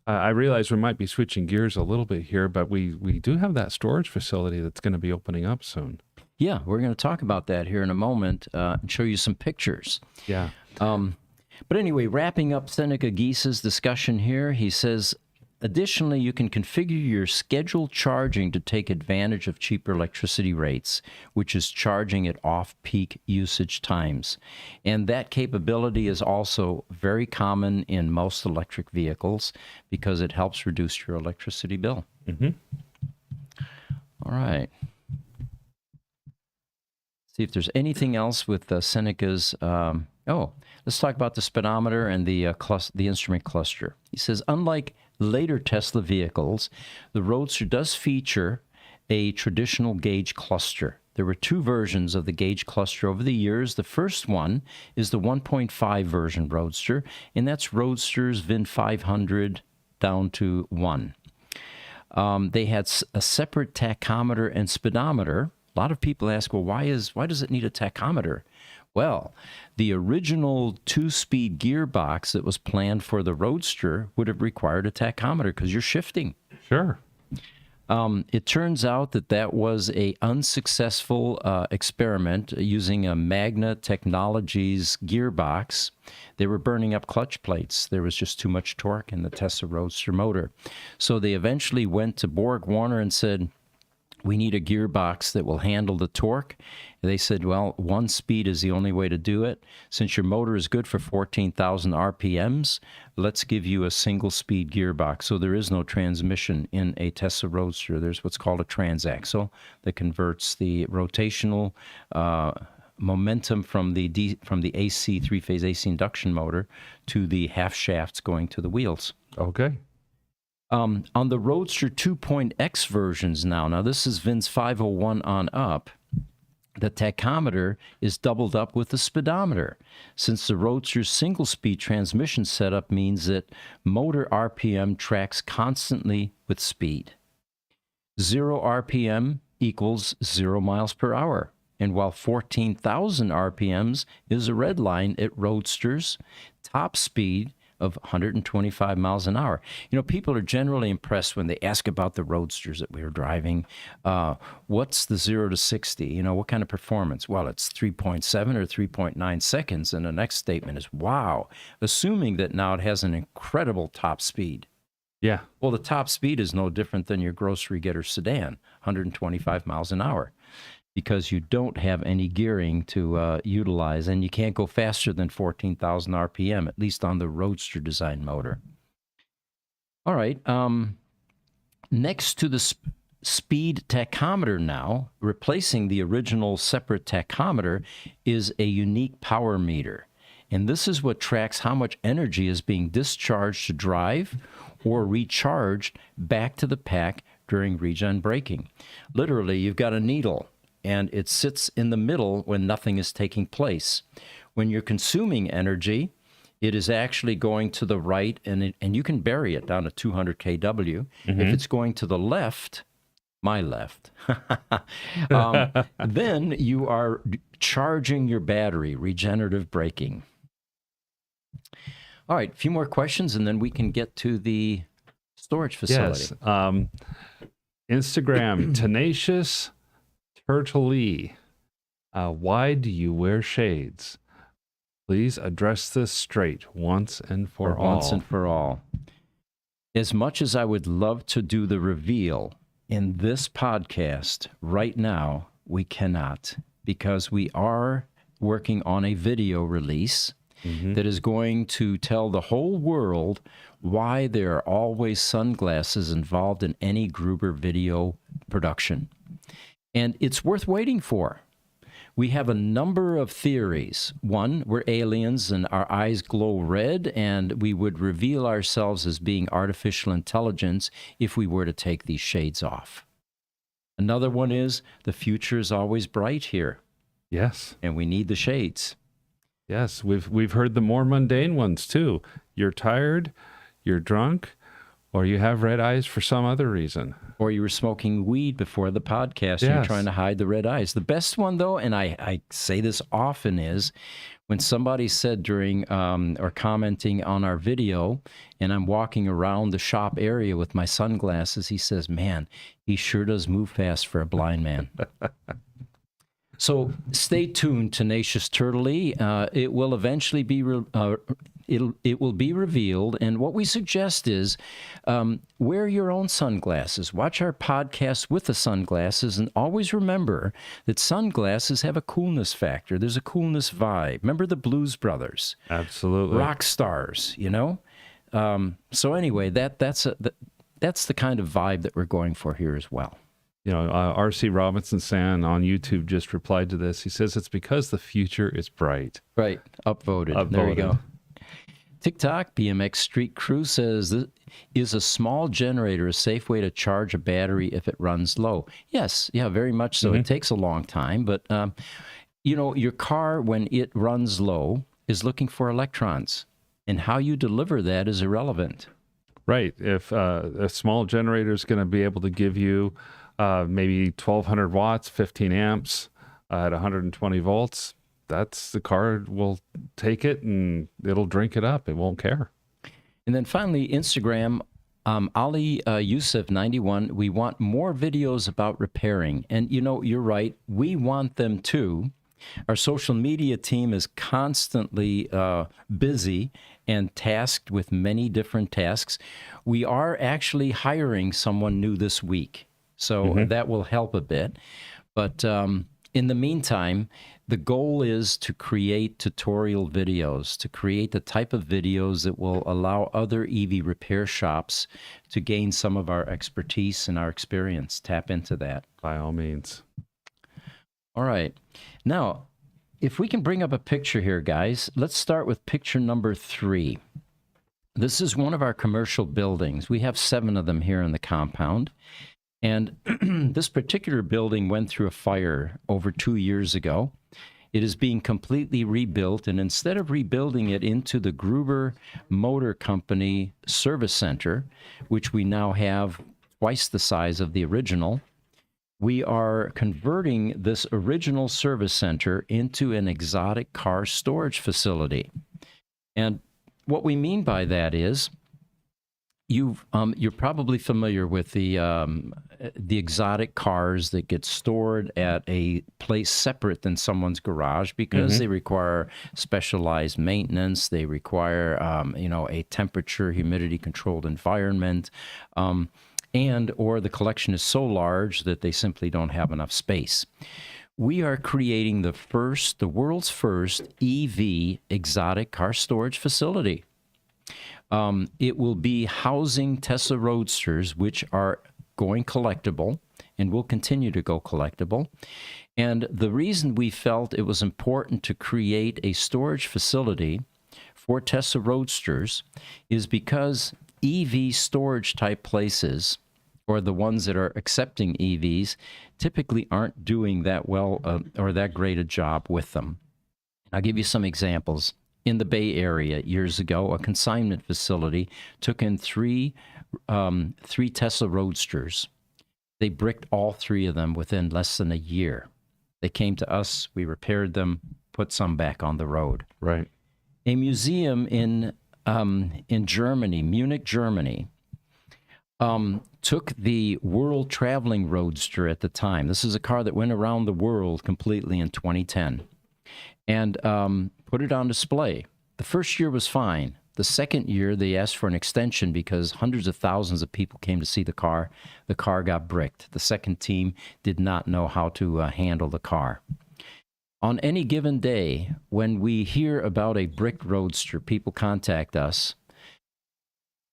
I realize we might be switching gears a little bit here, but we do have that storage facility that's going to be opening up soon. Yeah, we're going to talk about that here in a moment and show you some pictures. Yeah. But anyway, wrapping up Seneca Geese's discussion here, he says, additionally, you can configure your scheduled charging to take advantage of cheaper electricity rates, which is charging at off-peak usage times. And that capability is also very common in most electric vehicles because it helps reduce your electricity bill. Mm-hmm. All right. See if there's anything else with Seneca's. Let's talk about the speedometer and the instrument cluster. He says, unlike later Tesla vehicles, the Roadster does feature a traditional gauge cluster. There were two versions of the gauge cluster over the years. The first one is the 1.5 version Roadster, and that's Roadster's VIN 500 down to 1. They had a separate tachometer and speedometer. A lot of people ask, well, why does it need a tachometer? Well, the original two-speed gearbox that was planned for the Roadster would have required a tachometer because you're shifting. Sure. It turns out that was a unsuccessful experiment using a Magna Technologies gearbox. They were burning up clutch plates. There was just too much torque in the Tesla Roadster motor. So they eventually went to Borg Warner and said, we need a gearbox that will handle the torque. And they said, well, one speed is the only way to do it. Since your motor is good for 14,000 RPMs, let's give you a single-speed gearbox. So there is no transmission in a Tesla Roadster. There's what's called a transaxle that converts the rotational momentum from the AC, three-phase AC induction motor to the half shafts going to the wheels. Okay. On the Roadster 2.x versions now this is VIN's 501 on up, the tachometer is doubled up with the speedometer, since the Roadster's single-speed transmission setup means that motor RPM tracks constantly with speed. 0 RPM equals 0 miles per hour. And while 14,000 RPMs is a red line at Roadster's top speed of 125 miles an hour. People are generally impressed when they ask about the Roadsters that we were driving. What's the 0 to 60? What kind of performance? Well, it's 3.7 or 3.9 seconds. And the next statement is, wow, assuming that now it has an incredible top speed. Yeah. Well, the top speed is no different than your grocery getter sedan, 125 miles an hour. Because you don't have any gearing to utilize, and you can't go faster than 14,000 RPM, at least on the Roadster design motor. All right. Next to the speed tachometer now, replacing the original separate tachometer, is a unique power meter. And this is what tracks how much energy is being discharged to drive or recharged back to the pack during regen braking. Literally, you've got a needle, and it sits in the middle when nothing is taking place. When you're consuming energy, it is actually going to the right, and you can bury it down to 200 kW. Mm-hmm. If it's going to the left, my left, then you are charging your battery, regenerative braking. All right, a few more questions, and then we can get to the storage facility. Yes. Instagram, Tenacious Turtley. Why do you wear shades? Please address this straight once and for all. Once and for all. As much as I would love to do the reveal in this podcast right now, we cannot, because we are working on a video release that is going to tell the whole world why there are always sunglasses involved in any Gruber video production. And it's worth waiting for. We have a number of theories. One, we're aliens and our eyes glow red, and we would reveal ourselves as being artificial intelligence if we were to take these shades off. Another one is the future is always bright here, Yes. and we need the shades. Yes. We've heard the more mundane ones too. You're tired, you're drunk, or you have red eyes for some other reason. Or you were smoking weed before the podcast and you're Yes. trying to hide the red eyes. The best one, though, and I say this often, is when somebody said during or commenting on our video, and I'm walking around the shop area with my sunglasses, he says, man, he sure does move fast for a blind man. So stay tuned, Tenacious Turtley. It will eventually be it will be revealed. And what we suggest is wear your own sunglasses. Watch our podcast with the sunglasses, and always remember that sunglasses have a coolness factor. There's a coolness vibe. Remember the Blues Brothers, Absolutely. rock stars. You know. So anyway, that's the kind of vibe that we're going for here as well. You know, R.C. Robinson San on YouTube just replied to this. He says it's because the future is bright. Right. Upvoted. There you Upvoted. go. TikTok BMX Street Crew says, is a small generator a safe way to charge a battery if it runs low? Yes. Yeah, very much so. It takes a long time, but, you know, your car, when it runs low, is looking for electrons, and how you deliver that is irrelevant. Right. If a small generator is going to be able to give you maybe 1,200 watts, 15 amps at 120 volts, that's the car will take it and it'll drink it up. It won't care. And then finally, Instagram, Ali Youssef 91, we want more videos about repairing. And, you know, you're right. We want them too. Our social media team is constantly busy and tasked with many different tasks. We are actually hiring someone new this week, so that will help a bit. But in the meantime, the goal is to create tutorial videos, to create the type of videos that will allow other EV repair shops to gain some of our expertise and our experience. Tap into that. By all means. All right. Now, if we can bring up a picture here, guys, let's start with picture number 3. This is one of our commercial buildings. We have 7 of them here in the compound. And this particular building went through a fire over 2 years ago. It is being completely rebuilt, and instead of rebuilding it into the Gruber Motor Company Service Center, which we now have twice the size of the original, we are converting this original service center into an exotic car storage facility. And what we mean by that is, you're probably familiar with the exotic cars that get stored at a place separate than someone's garage because they require specialized maintenance. They require, a temperature, humidity controlled environment, and or the collection is so large that they simply don't have enough space. We are creating the world's first EV exotic car storage facility. It will be housing Tesla Roadsters, which are going collectible and will continue to go collectible. And the reason we felt it was important to create a storage facility for Tesla Roadsters is because EV storage type places, or the ones that are accepting EVs, typically aren't doing that well or that great a job with them. I'll give you some examples. In the Bay Area years ago, a consignment facility took in three Tesla Roadsters. They bricked all 3 of them within less than a year. They came to us, we repaired them, put some back on the road. Right. A museum in Germany, Munich, Germany, took the World Traveling Roadster at the time. This is a car that went around the world completely in 2010. And put it on display. The first year was fine. The second year, they asked for an extension because hundreds of thousands of people came to see the car. The car got bricked. The second team did not know how to handle the car. On any given day, when we hear about a bricked Roadster, people contact us.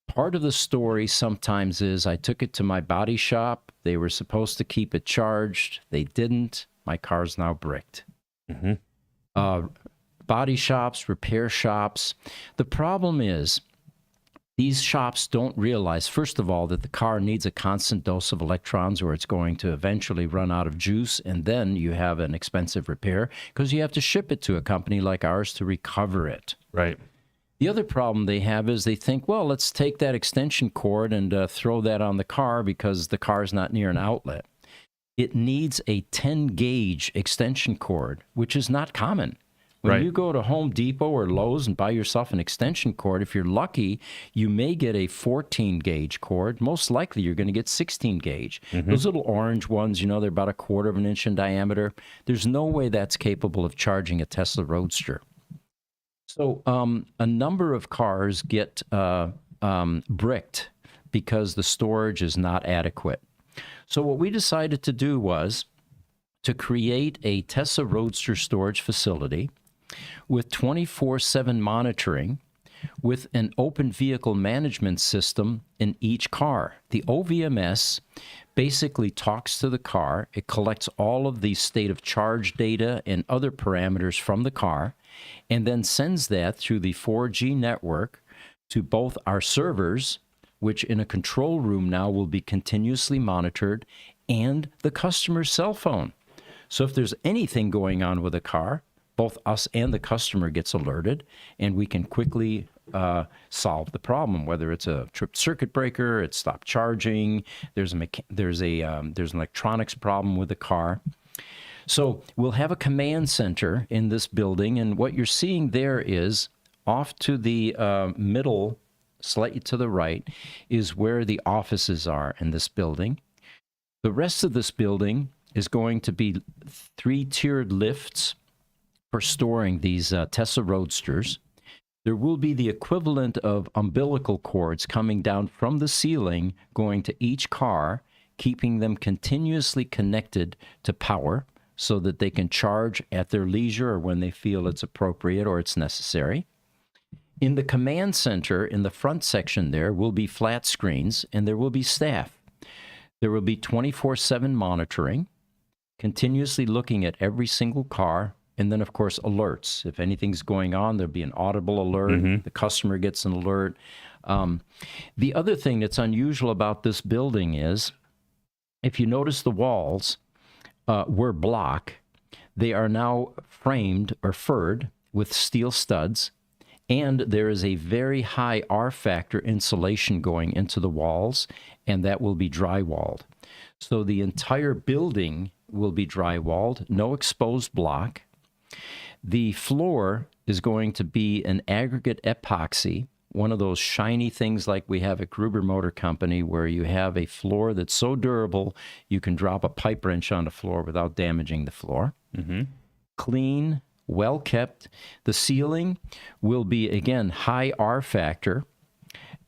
Part of the story sometimes is I took it to my body shop. They were supposed to keep it charged. They didn't. My car's now bricked. Body shops, repair shops. The problem is these shops don't realize, first of all, that the car needs a constant dose of electrons or it's going to eventually run out of juice, and then you have an expensive repair because you have to ship it to a company like ours to recover it. Right. The other problem they have is they think, well, let's take that extension cord and throw that on the car because the car is not near an outlet. It needs a 10-gauge extension cord, which is not common. When Right. you go to Home Depot or Lowe's and buy yourself an extension cord, if you're lucky, you may get a 14-gauge cord. Most likely, you're going to get 16-gauge. Those little orange ones, you know, they're about 1/4 of an inch in diameter. There's no way that's capable of charging a Tesla Roadster. So a number of cars get bricked because the storage is not adequate. So what we decided to do was to create a Tesla Roadster storage facility with 24/7 monitoring, with an open vehicle management system in each car. The OVMS basically talks to the car. It collects all of the state of charge data and other parameters from the car, and then sends that through the 4G network to both our servers, which in a control room now will be continuously monitored, and the customer's cell phone. So if there's anything going on with a car, both us and the customer gets alerted, and we can quickly solve the problem. Whether it's a tripped circuit breaker, it stopped charging, there's an electronics problem with the car. So we'll have a command center in this building, and what you're seeing there is off to the middle, slightly to the right, is where the offices are in this building. The rest of this building is going to be 3-tiered lifts for storing these Tesla Roadsters. There will be the equivalent of umbilical cords coming down from the ceiling, going to each car, keeping them continuously connected to power so that they can charge at their leisure or when they feel it's appropriate or it's necessary. In the command center, in the front section there, will be flat screens, and there will be staff. There will be 24/7 monitoring, continuously looking at every single car, and then, of course, alerts. If anything's going on, there'll be an audible alert. The customer gets an alert. The other thing that's unusual about this building is, if you notice the walls were block, they are now framed or furred with steel studs, and there is a very high R factor insulation going into the walls, and that will be drywalled. So the entire building will be drywalled, no exposed block. The floor is going to be an aggregate epoxy, one of those shiny things like we have at Gruber Motor Company, where you have a floor that's so durable you can drop a pipe wrench on the floor without damaging the floor. Clean, well kept. The ceiling will be, again, high R factor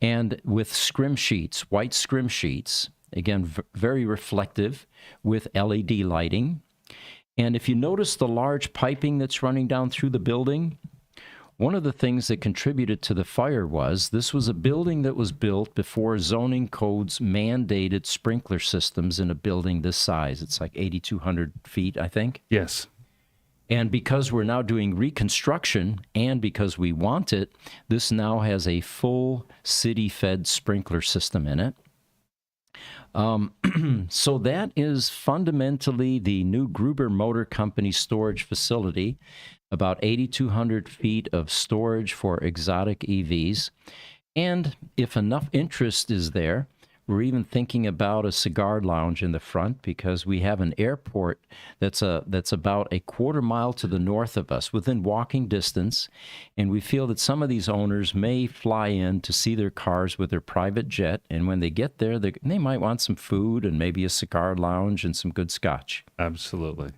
and with scrim sheets, white scrim sheets, again, very reflective with LED lighting. And if you notice the large piping that's running down through the building, one of the things that contributed to the fire was this was a building that was built before zoning codes mandated sprinkler systems in a building this size. It's like 8,200 feet, I think. Yes. And because we're now doing reconstruction and because we want it, this now has a full city-fed sprinkler system in it. So that is fundamentally the new Gruber Motor Company storage facility, about 8,200 feet of storage for exotic EVs. And if enough interest is there, we're even thinking about a cigar lounge in the front, because we have an airport that's about a 1/4 mile to the north of us, within walking distance, and we feel that some of these owners may fly in to see their cars with their private jet, and when they get there, they might want some food and maybe a cigar lounge and some good scotch. Absolutely.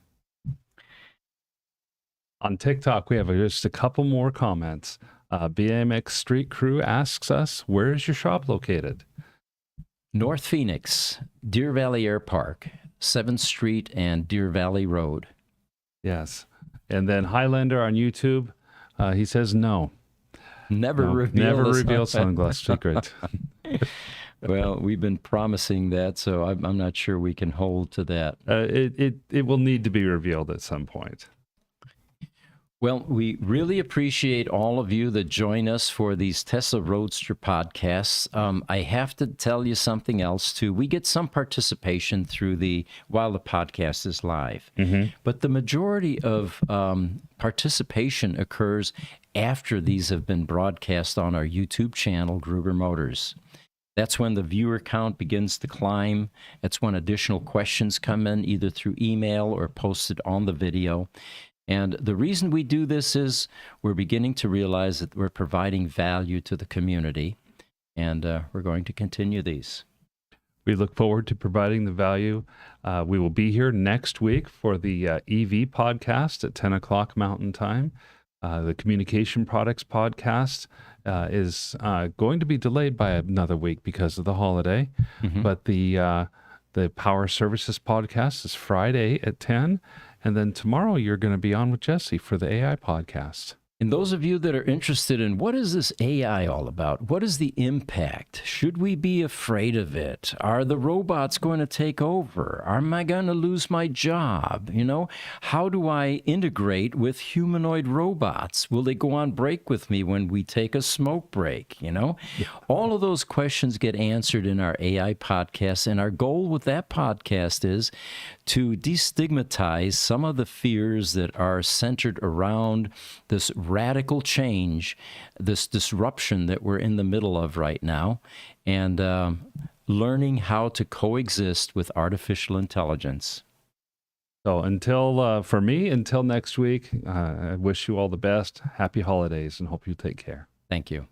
On TikTok, we have just a couple more comments. BMX Street Crew asks us, where is your shop located? North Phoenix, Deer Valley Air Park, 7th Street and Deer Valley Road. Yes. And then Highlander on YouTube, he says no. Never Never reveal reveal sunglass secret. Well, we've been promising that, so I'm not sure we can hold to that. It will need to be revealed at some point. Well, we really appreciate all of you that join us for these Tesla Roadster podcasts. I have to tell you something else, too. We get some participation while the podcast is live. But the majority of participation occurs after these have been broadcast on our YouTube channel, Gruber Motors. That's when the viewer count begins to climb. That's when additional questions come in, either through email or posted on the video. And the reason we do this is we're beginning to realize that we're providing value to the community, and we're going to continue these. We look forward to providing the value. We will be here next week for the EV podcast at 10 o'clock Mountain Time. The Communication Products podcast is going to be delayed by another week because of the holiday. But the Power Services podcast is Friday at 10. And then tomorrow you're going to be on with Jesse for the AI podcast. And those of you that are interested in what is this AI all about? What is the impact? Should we be afraid of it? Are the robots going to take over? Am I going to lose my job? How do I integrate with humanoid robots? Will they go on break with me when we take a smoke break? All of those questions get answered in our AI podcast. And our goal with that podcast is to destigmatize some of the fears that are centered around this radical change, this disruption that we're in the middle of right now, and learning how to coexist with artificial intelligence. So for me, until next week, I wish you all the best. Happy holidays and hope you take care. Thank you.